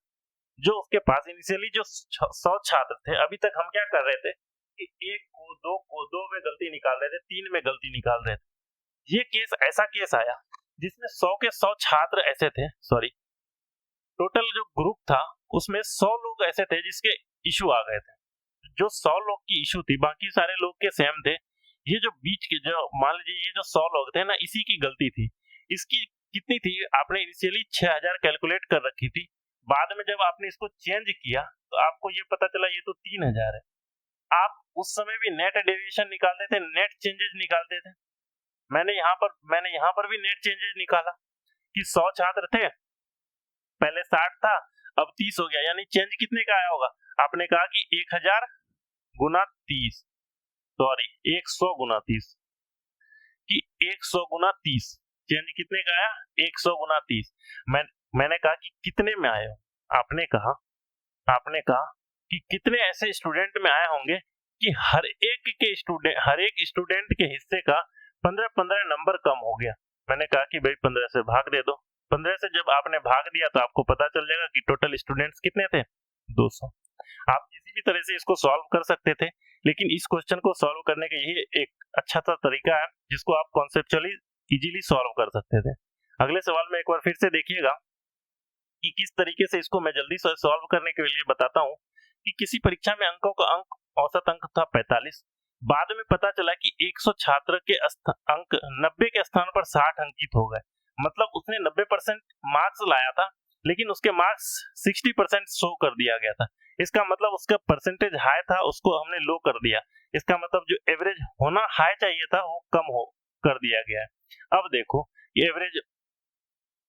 जो उसके पास इनिशियली जो 100 छात्र थे, अभी तक हम क्या कर रहे थे कि 1 को 2 में गलती निकाल रहे थे, 3 में गलती निकाल रहे थे। ये केस ऐसा केस आया जिसमें 100 के 100 छात्र ऐसे थे, सॉरी टोटल जो ग्रुप था उसमें 100 लोग ऐसे थे जिसके इशू आ गए थे, जो 100 लोग की इशू थी बाकी सारे लोग के सेम थे, ये जो बीच के जो मान लीजिए ये जो 100 लोग थे ना, इसी की गलती थी। इसकी कितनी थी, आपने इनिशियली 6000 कैलकुलेट कर रखी थी, बाद में जब आपने इसको चेंज किया तो आपको ये पता चला ये तो 3000 है। आप उस समय भी नेट डेविएशन निकालते थे, नेट चेंजेस निकालते थे। मैंने यहाँ पर भी नेट चेंजेस निकाला कि 100 छात्र थे, पहले 60 था, अब 30 हो गया, यानी चेंज कितने का आया होगा? आपने कहा कि 1000 गुना 30, सॉरी 100 गुना 30, कि 100 गुना 30 चेंज कितने का आया? 100 गुना 30। मैंने कहा कि कितने में आए हो? आपने कहा कि कितने ऐसे स्टूडेंट में आए होंगे कि हर एक स्टूडेंट के हिस्से का 15-15 नंबर कम हो गया। मैंने कहा कि भाई 15 से भाग दे दो। 15 से जब आपने भाग दिया तो आपको पता चल जाएगा कि टोटल स्टूडेंट्स कितने थे, 200। आप किसी भी तरह से इसको सॉल्व कर सकते थे, लेकिन इस क्वेश्चन को सॉल्व करने का ये एक अच्छा सा तरीका है जिसको आप कॉन्सेप्चुअली इजीली सॉल्व कर सकते थे। अगले सवाल में एक बार फिर से देखिएगा कि किस तरीके से इसको मैं जल्दी से सॉल्व करने के लिए बताता हूँ। कि किसी परीक्षा में औसत अंक था 45, बाद में पता चला कि 100 छात्र के अंक 90 के स्थान पर 60 अंकित हो गए। मतलब उसने 90% मार्क्स लाया था, लेकिन उसके मार्क्स 60% शो कर दिया गया था। इसका मतलब उसका परसेंटेज हाई था, उसको हमने लो कर दिया। इसका मतलब जो एवरेज होना हाई चाहिए था वो कम हो कर दिया गया है। अब देखो, ये एवरेज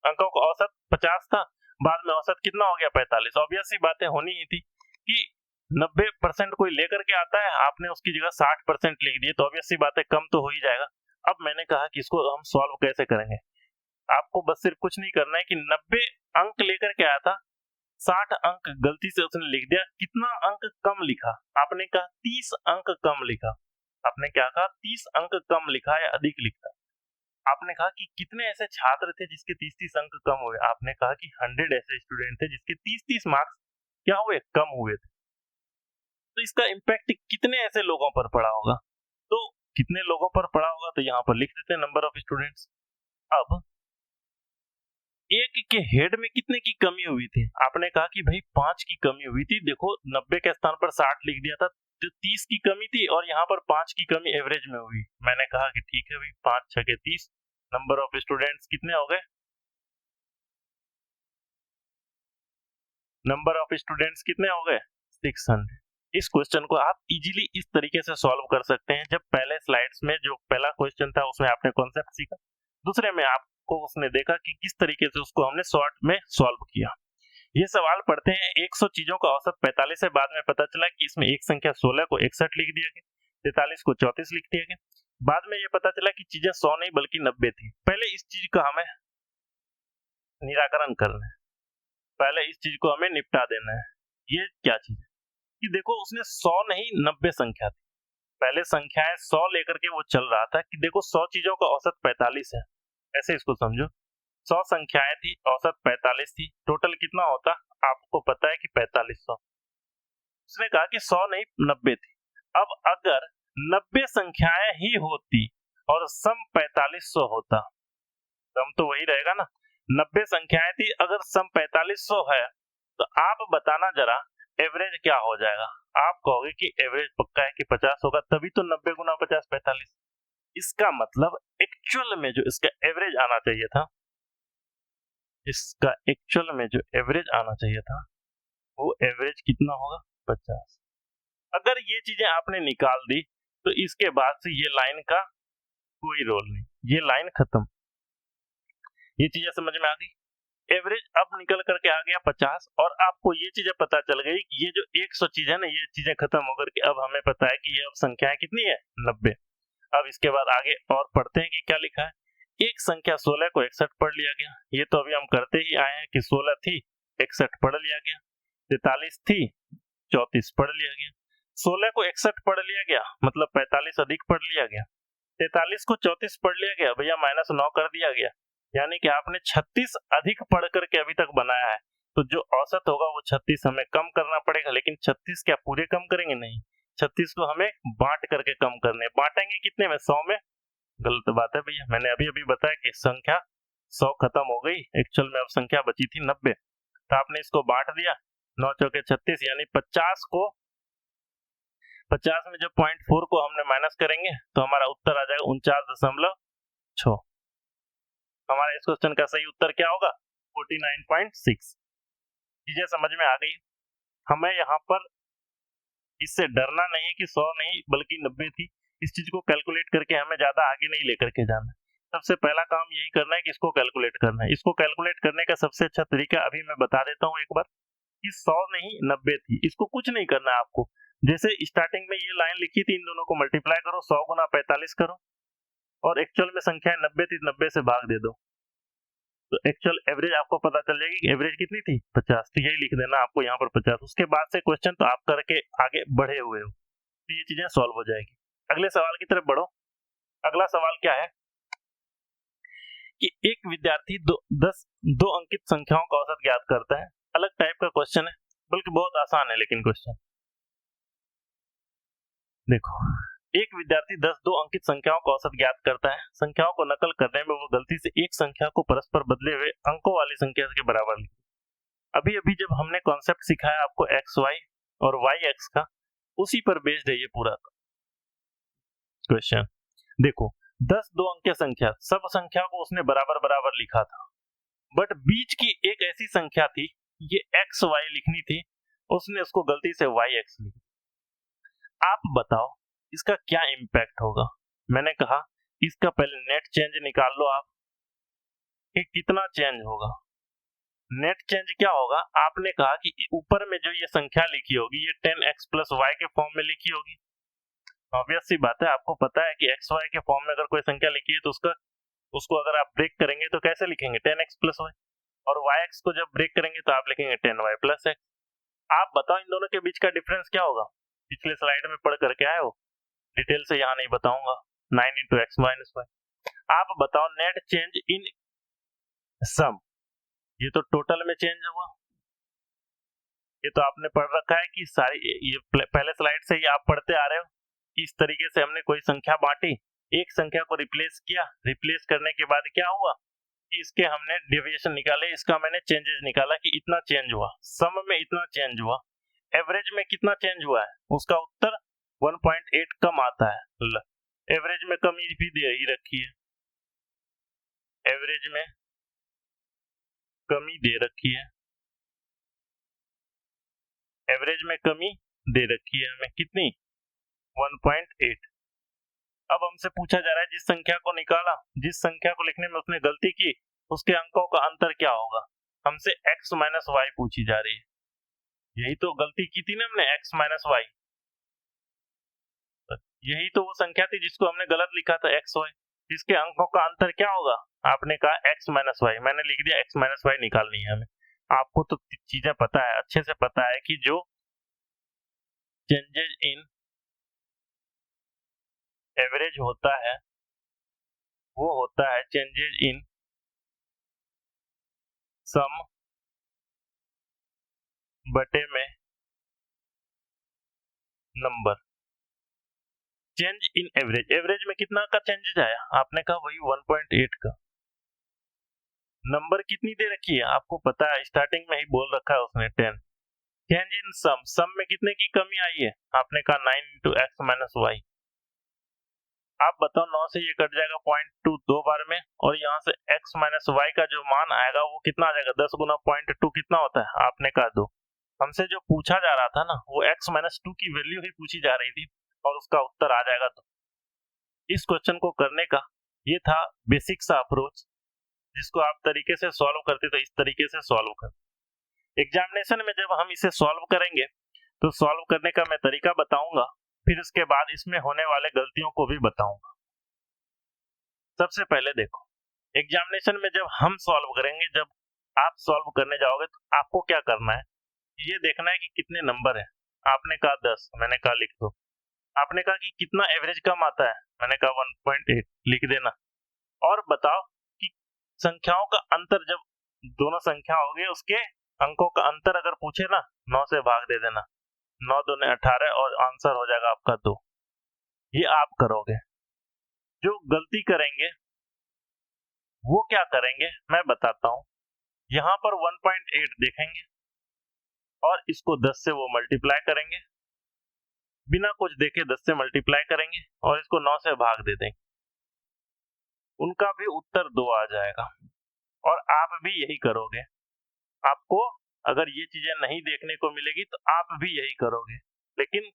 अंकों का औसत 50 था, बाद में औसत कितना हो गया? 45। ऑब्वियस सी बातें होनी ही थी कि 90% कोई लेकर के आता है, आपने उसकी जगह 60% लिख दिए, तो ऑब्वियस सी बातें कम तो हो ही जाएगा। अब मैंने कहा कि इसको हम सॉल्व कैसे करेंगे। आपको बस सिर्फ कुछ नहीं करना है कि 90 अंक लेकर के आया था, 60 अंक गलती से उसने लिख दिया। कितना अंक कम लिखा? आपने कहा 30 अंक कम लिखा। आपने क्या कहा? 30 अंक कम लिखा या अधिक लिखा। आपने कहा कि कितने ऐसे छात्र थे जिसके 30-30 अंक कम हुए? आपने कहा कि 100 ऐसे स्टूडेंट थे जिसके 30-30 मार्क्स क्या हुए? कम हुए थे। तो इसका इम्पैक्ट कितने ऐसे लोगों पर पड़ा होगा? तो कितने लोगों पर पड़ा होगा तो यहाँ पर लिख देते हैं नंबर ऑफ स्टूडेंट्स। अब एक के हेड में कितने की कमी हुई थी? आपने कहा कि भाई 5 की कमी हुई थी। देखो 90 के स्थान पर 60 लिख दिया था, जो 30 की कमी थी और यहाँ पर 5 की कमी एवरेज में हुई। मैंने कहा कि ठीक है भाई, 5 6 30, नंबर ऑफ स्टूडेंट्स कितने हो गए? नंबर ऑफ स्टूडेंट्स कितने हो गए? 600। इस क्वेश्चन को आप इजीली इस तरीके से सॉल्व कर सकते हैं। जब पहले स्लाइड्स में जो पहला क्वेश्चन था उसमें आपने कॉन्सेप्ट सीखा, दूसरे में आपको उसने देखा कि किस तरीके से उसको हमने शॉर्ट में सॉल्व किया। ये सवाल पढ़ते हैं, 100 चीजों का औसत 45 है, बाद में पता चला कि इसमें एक संख्या 16 को 61 लिख दिया गया, 43 को 34 लिख दिया गया। बाद में ये पता चला कि चीजें 100 नहीं बल्कि 90 थी। पहले इस चीज का हमें निराकरण करना है, पहले इस चीज को हमें निपटा देना है। ये क्या चीज है कि देखो उसने 100 नहीं 90 संख्या थी, पहले संख्याएं 100 लेकर के वो चल रहा था कि देखो 100 चीजों का औसत 45 है, ऐसे इसको समझो। 100 संख्याएं थी, औसत 45 थी, टोटल कितना होता आपको पता है कि 4500। उसने कहा कि 100 नहीं 90 थी। अब अगर 90 संख्याएं ही होती और सम 4500 होता, सम तो वही रहेगा ना। 90 संख्याएं थी, अगर सम 4500 है तो आप बताना जरा एवरेज क्या हो जाएगा। आप कहोगे कि एवरेज पक्का है कि 50 होगा, तभी तो 90 गुना 50 45। इसका मतलब एक्चुअल में जो इसका एवरेज आना चाहिए था, इसका एक्चुअल में जो एवरेज आना चाहिए था वो एवरेज कितना होगा? 50। अगर ये चीजें आपने निकाल दी तो इसके बाद से ये लाइन का कोई रोल नहीं, ये लाइन खत्म। ये चीजें समझ में आ गई। एवरेज अब निकल करके आ गया 50 और आपको ये चीजें पता चल गई कि ये जो 100 चीज है ना, ये चीजें खत्म होकर के अब हमें पता है कि ये अब संख्याएं कितनी है? 90। अब इसके बाद आगे और पढ़ते हैं कि क्या लिखा है। एक संख्या 16 को 61 पढ़ लिया गया, ये तो अभी हम करते ही आए हैं कि 16 थी 61 पढ़ लिया गया, 43 थी 34 पढ़ लिया गया। 16 को 61 पढ़ लिया गया मतलब 45 अधिक पढ़ लिया गया, 43 को 34 पढ़ लिया गया, भैया -9 कर दिया गया, यानी कि आपने 36 अधिक पढ़ करके अभी तक बनाया है। तो जो औसत होगा वो 36 हमें कम करना पड़ेगा, लेकिन 36 क्या पूरे कम करेंगे? नहीं, 36 को हमें बांट करके कम करने। बांटेंगे कितने में? 100 में। गलत बात है भैया, मैंने अभी अभी बताया कि संख्या 100 खत्म हो गई, एक्चुअल में अब संख्या बची थी 90। तो आपने इसको बांट दिया, 9 चौके 36, यानी 50 को 50 में जब 0.4 को हमने माइनस करेंगे तो हमारा उत्तर आ जाएगा 49.6। हमारा इस क्वेश्चन का सही उत्तर क्या होगा? 49.6। चीजें समझ में आ गई। हमें यहाँ पर इससे डरना नहीं है कि 100 नहीं बल्कि 90 थी। इस चीज को कैलकुलेट करके हमें ज्यादा आगे नहीं लेकर के जाना है। सबसे पहला काम यही करना है कि इसको कैलकुलेट करना है। इसको कैलकुलेट करने का सबसे अच्छा तरीका अभी मैं बता देता हूँ एक बार कि 100 नहीं 90 थी। इसको कुछ नहीं करना है आपको। जैसे स्टार्टिंग में ये लाइन लिखी थी, इन दोनों को मल्टीप्लाई करो, 100 गुना 45 करो और एक्चुअल में संख्या 90 थी, 90 से भाग दे दो तो एक्चुअल एवरेज आपको पता चल जाएगी कि एवरेज कितनी थी 50। तो यही लिख देना आपको यहाँ पर 50। उसके बाद से क्वेश्चन तो आप करके आगे बढ़े हुए हो तो ये चीजें सॉल्व हो जाएगी। अगले सवाल की तरफ बढ़ो। अगला सवाल क्या है कि एक विद्यार्थी दो अंकित संख्याओं का औसत ज्ञात करता है। अलग टाइप का क्वेश्चन है, बल्कि बहुत आसान है। लेकिन क्वेश्चन देखो, एक विद्यार्थी 10 दो अंकित संख्याओं का औसत ज्ञात करता है। संख्याओं को नकल करने में वो गलती से एक संख्या को परस्पर बदले हुए अंकों वाली संख्या के बराबर लिखी। अभी अभी जब हमने कॉन्सेप्ट सिखाया आपको एक्स वाई और वाई एक्स का, उसी पर बेस्ड है ये पूरा क्वेश्चन। देखो, 10 दो अंकीय संख्या, सब संख्या को उसने बराबर बराबर लिखा था, बट बीच की एक ऐसी संख्या थी, ये एक्स वाई लिखनी थी, उसने उसको गलती से वाई एक्स लिखी। आप बताओ इसका क्या इंपैक्ट होगा? मैंने कहा इसका पहले नेट चेंज निकाल लो आप कि कितना चेंज होगा। नेट चेंज क्या होगा? आपने कहा कि ऊपर में जो ये संख्या लिखी होगी ये 10x प्लस वाई के फॉर्म में लिखी होगी। ऑब्वियस सी बात है, आपको पता है कि एक्स वाई के फॉर्म में अगर कोई संख्या लिखी है तो उसको अगर आप ब्रेक करेंगे तो कैसे लिखेंगे? 10x plus y. और वाई एक्स को जब ब्रेक करेंगे तो आप लिखेंगे 10y प्लस एक्स। आप बताओ इन दोनों के बीच का डिफरेंस क्या होगा? पिछले स्लाइड में पढ़ करके आए हो, डिटेल से यहाँ नहीं बताऊंगा। 9 इंटू एक्स माइनस वाई। आप बताओ नेट चेंज इन सम, ये तो टोटल में चेंज हुआ। ये तो आपने पढ़ रखा है कि सारी ये पहले स्लाइड से ही आप पढ़ते आ रहे हो कि इस तरीके से हमने कोई संख्या बांटी, एक संख्या को रिप्लेस किया, रिप्लेस करने के बाद क्या हुआ कि इसके हमने डेविएशन निकाले, इसका मैंने चेंजेस निकाला कि इतना चेंज हुआ, सम में इतना चेंज हुआ, एवरेज में कितना चेंज हुआ है, उसका उत्तर 1.8 कम आता है। एवरेज में कमी भी दे ही रखी है, एवरेज में कमी दे रखी है, एवरेज में कमी दे रखी है हमें कितनी? 1.8। अब हमसे पूछा जा रहा है जिस संख्या को निकाला, जिस संख्या को लिखने में उसने गलती की, उसके अंकों का अंतर क्या होगा? हमसे x माइनस वाई पूछी जा रही है। यही तो गलती की थी ना हमने, x माइनस वाई। यही तो वो संख्या थी जिसको हमने गलत लिखा था x वाई। इसके अंकों का अंतर क्या होगा? आपने कहा x माइनस वाई, मैंने लिख दिया x माइनस वाई निकालनी है हमें। आपको तो चीजें पता है, अच्छे से पता है कि जो चेंजेस इन एवरेज होता है वो होता है चेंजेस इन सम बटे में number. Change in average, average में कितना का चेंजेस आया? आपने कहा वही 1.8 का। नंबर कितनी दे रखी है आपको पता है, स्टार्टिंग में ही बोल रखा है उसने 10। चेंज इन सम, सम में कितने की कमी आई है? आपने कहा 9 इंटू एक्स माइनस वाई। आप बताओ 9 से ये कट जाएगा 0.2 दो बार में, और यहाँ से x माइनस वाई का जो मान आएगा वो कितना आ जाएगा? 10 गुना 0.2 कितना होता है? आपने कहा 2। हमसे जो पूछा जा रहा था ना वो x माइनस 2 की वैल्यू ही पूछी जा रही थी और उसका उत्तर आ जाएगा 2। इस क्वेश्चन को करने का ये था बेसिक सा अप्रोच, जिसको आप तरीके से सॉल्व करते तो इस तरीके से सॉल्व कर। एग्जामिनेशन में जब हम इसे सॉल्व करेंगे तो सॉल्व करने का मैं तरीका बताऊंगा, फिर उसके बाद इसमें होने वाले गलतियों को भी बताऊंगा। सबसे पहले देखो, एग्जामिनेशन में जब हम सॉल्व करेंगे, जब आप सॉल्व करने जाओगे तो आपको क्या करना है, ये देखना है कि कितने नंबर है। आपने कहा 10, मैंने कहा लिख दो। आपने कहा कि कितना एवरेज कम आता है, मैंने कहा 1.8, लिख देना। और बताओ कि संख्याओं का अंतर, जब दोनों संख्या होगी उसके अंकों का अंतर अगर पूछे ना, 9 से भाग दे देना, 9 दूने 18 और आंसर हो जाएगा आपका 2। ये आप करोगे। जो गलती करेंगे वो क्या करेंगे मैं बताता हूं। यहां पर 1.8 देखेंगे और इसको 10 से वो मल्टीप्लाई करेंगे, बिना कुछ देखे 10 से मल्टीप्लाई करेंगे और इसको 9 से भाग दे देंगे, उनका भी उत्तर 2 आ जाएगा। और आप भी यही करोगे। आपको अगर ये चीजें नहीं देखने को मिलेगी तो आप भी यही करोगे, लेकिन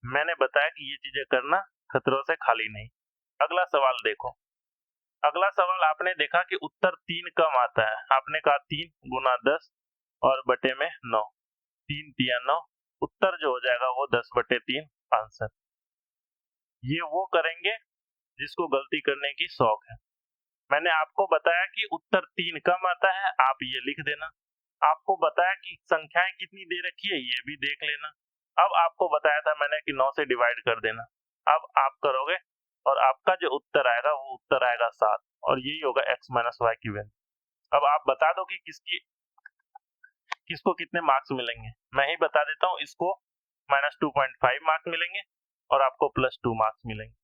मैंने बताया कि ये चीजें करना खतरों से खाली नहीं। अगला सवाल देखो। अगला सवाल आपने देखा कि उत्तर 3 कम आता है। आपने कहा 3 गुना 10 और बटे में 9, 3 तिया 9, उत्तर जो हो जाएगा वो 10/3 आंसर। ये वो करेंगे जिसको गलती करने की शौक है। मैंने आपको बताया कि उत्तर 3 कम आता है, आप ये लिख देना। आपको बताया कि संख्याएं कितनी दे रखी है, ये भी देख लेना। अब आपको बताया था मैंने कि 9 से डिवाइड कर देना। अब आप करोगे और आपका जो उत्तर आएगा वो उत्तर आएगा 7, और यही होगा x माइनस वाई की वैल्यू। अब आप बता दो कि किसको कितने मार्क्स मिलेंगे। मैं ही बता देता हूँ, इसको -2.5 मार्क्स मिलेंगे और आपको +2 मार्क्स मिलेंगे।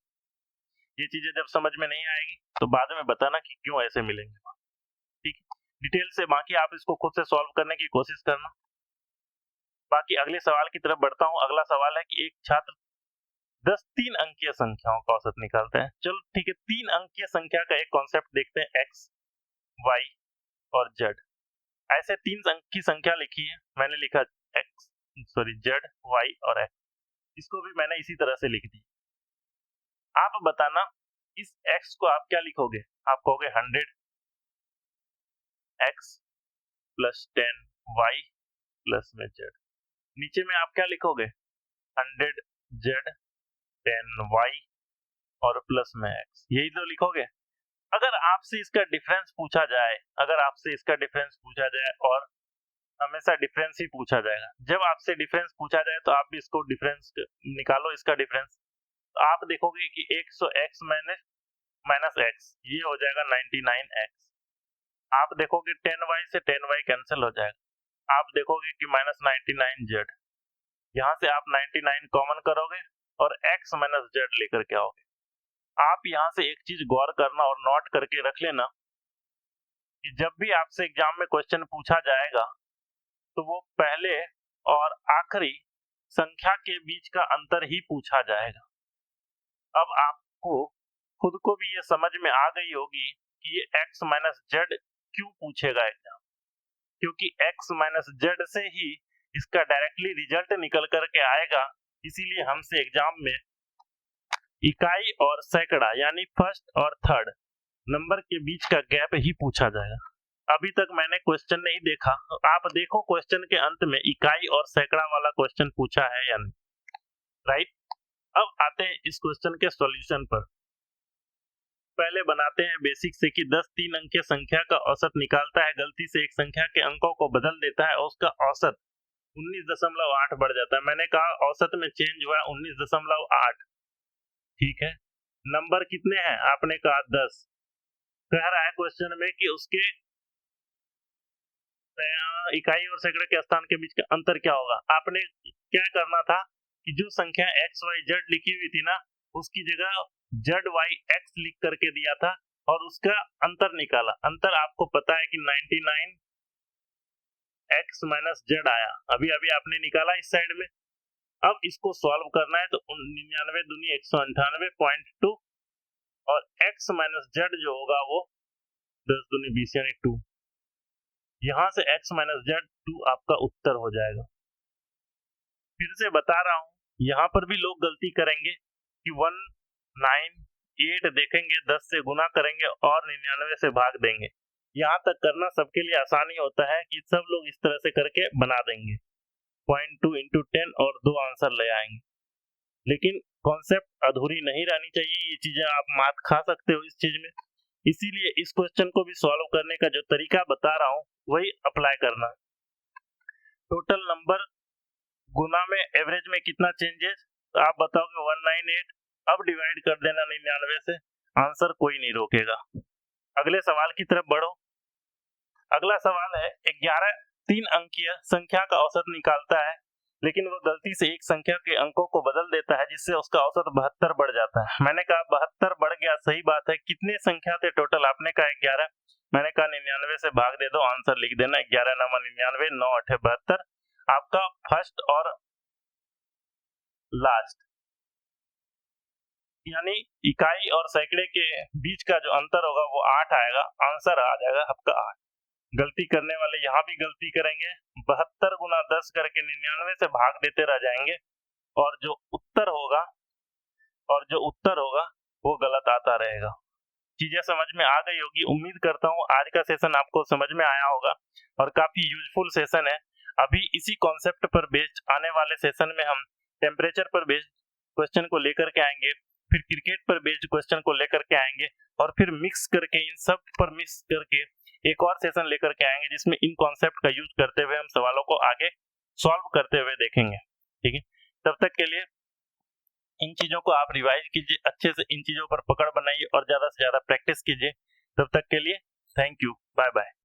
ये चीजें जब समझ में नहीं आएगी तो बाद में बताना कि क्यों ऐसे मिलेंगे। ठीक है, डिटेल से बाकी आप इसको खुद से सॉल्व करने की कोशिश करना। बाकी अगले सवाल की तरफ बढ़ता हूँ। अगला सवाल है कि एक छात्र 10 3 अंकीय संख्याओं का औसत निकालते हैं। चलो ठीक है, 3 अंकीय संख्या का एक कॉन्सेप्ट देखते हैं, x, y और z। ऐसे 3 अंक की संख्या लिखी है, मैंने लिखा z, y और x। इसको भी मैंने इसी तरह से लिख दी। आप बताना इस x को आप क्या लिखोगे। आप कहोगे 100x प्लस 10y प्लस में z। नीचे में आप क्या लिखोगे, 100z 10y और प्लस में x, यही तो लिखोगे। अगर आपसे इसका डिफरेंस पूछा जाए, और हमेशा डिफरेंस ही पूछा जाएगा, जब आपसे डिफरेंस पूछा जाए तो आप भी इसको डिफरेंस निकालो, इसका डिफरेंस। तो आप देखोगे कि 100x माइनस x, ये हो जाएगा 99x। आप देखोगे 10y से 10y कैंसिल हो जाएगा। आप देखोगे कि -99z। यहाँ से आप 99 कॉमन करोगे और x माइनस z लेकर के आओगे। आप यहाँ से एक चीज गौर करना और नोट करके रख लेना कि जब भी आपसे एग्जाम में क्वेश्चन पूछा जाएगा तो वो पहले और आखिरी संख्या के बीच का अंतर ही पूछा जाएगा। अब आपको खुद को भी ये समझ में आ गई होगी कि ये x माइनस जेड क्यों पूछेगा एग्जाम, क्योंकि x माइनस जेड से ही इसका डायरेक्टली रिजल्ट निकल करके आएगा। इसीलिए हमसे एग्जाम में इकाई और सैकड़ा यानी फर्स्ट और थर्ड नंबर के बीच का गैप ही पूछा जाएगा। अभी तक मैंने क्वेश्चन नहीं देखा, आप देखो क्वेश्चन के अंत में इकाई और सैकड़ा वाला क्वेश्चन पूछा है या नहीं, राइट। अब आते हैं इस क्वेश्चन के सॉल्यूशन पर। पहले बनाते हैं बेसिक से कि 10 3 अंकीय संख्या का औसत निकालता है, गलती से एक संख्या के अंकों को बदल देता है और उसका औसत 19.8 बढ़ जाता है। मैंने कहा औसत में चेंज हुआ 19.8, ठीक है। नंबर कितने हैं, आपने कहा 10। कह रहा है क्वेश्चन में कि उसके इकाई और सैकड़े के स्थान के बीच का अंतर क्या होगा। आपने क्या करना था कि जो संख्या x y z लिखी हुई थी ना, उसकी जगह z y x लिख करके दिया था और उसका अंतर निकाला। अंतर आपको पता है कि 99 x माइनस z आया, अभी अभी आपने निकाला इस साइड में। अब इसको सॉल्व करना है तो 99 दूनी 198.2 और x माइनस z जो होगा वो 10 दूनी 20 यानी 2। यहाँ से x माइनस z 2 आपका उत्तर हो जाएगा। फिर से बता रहा हूँ, यहाँ पर भी लोग गलती करेंगे कि 198 देखेंगे, 10 से गुना करेंगे और 99 से भाग देंगे। यहाँ तक करना सबके लिए आसानी होता है कि सब लोग इस तरह से करके बना देंगे, 0.2 into 10 और 2 आंसर ले आएंगे। लेकिन कॉन्सेप्ट अधूरी नहीं रहनी चाहिए, ये चीजें आप मात खा सकते हो इस चीज में। इसीलिए इस क्वेश्चन को भी सॉल्व करने का जो तरीका बता रहा हूँ वही अप्लाई करना। टोटल नंबर गुना में एवरेज में कितना चेंजेस, तो आप बताओगे 198। अब डिवाइड कर देना 99 से, आंसर कोई नहीं रोकेगा। अगले सवाल की तरफ बढ़ो। अगला सवाल है 11 3 अंकीय संख्या का औसत निकालता है, लेकिन वो गलती से एक संख्या के अंकों को बदल देता है जिससे उसका औसत 72 बढ़ जाता है। मैंने कहा 72 बढ़ गया, सही बात है। कितने संख्या थे टोटल, आपने कहा 11। मैंने कहा 99 से भाग दे दो, आंसर लिख देना 11 9 99 9 8 72। आपका फर्स्ट और लास्ट यानी इकाई और सैकड़े के बीच का जो अंतर होगा वो 8 आएगा, आंसर आ जाएगा आपका 8। गलती करने वाले यहाँ भी गलती करेंगे, 72 गुना 10 करके 99 से भाग देते रह जाएंगे और जो उत्तर होगा वो गलत आता रहेगा। चीजें समझ में आ गई होगी, उम्मीद करता हूँ आज का सेशन आपको समझ में आया होगा और काफी यूजफुल सेशन है। अभी इसी कॉन्सेप्ट पर बेस्ड आने वाले सेशन में हम टेम्परेचर पर बेस्ड क्वेश्चन को लेकर के आएंगे, फिर क्रिकेट पर बेस्ड क्वेश्चन को लेकर के आएंगे और फिर मिक्स करके इन सब पर मिक्स करके एक और सेशन लेकर के आएंगे जिसमें इन कॉन्सेप्ट का यूज करते हुए हम सवालों को आगे सॉल्व करते हुए देखेंगे। ठीक है, तब तक के लिए इन चीजों को आप रिवाइज कीजिए, अच्छे से इन चीजों पर पकड़ बनाइए और ज्यादा से ज्यादा प्रैक्टिस कीजिए। तब तक के लिए थैंक यू, बाय बाय।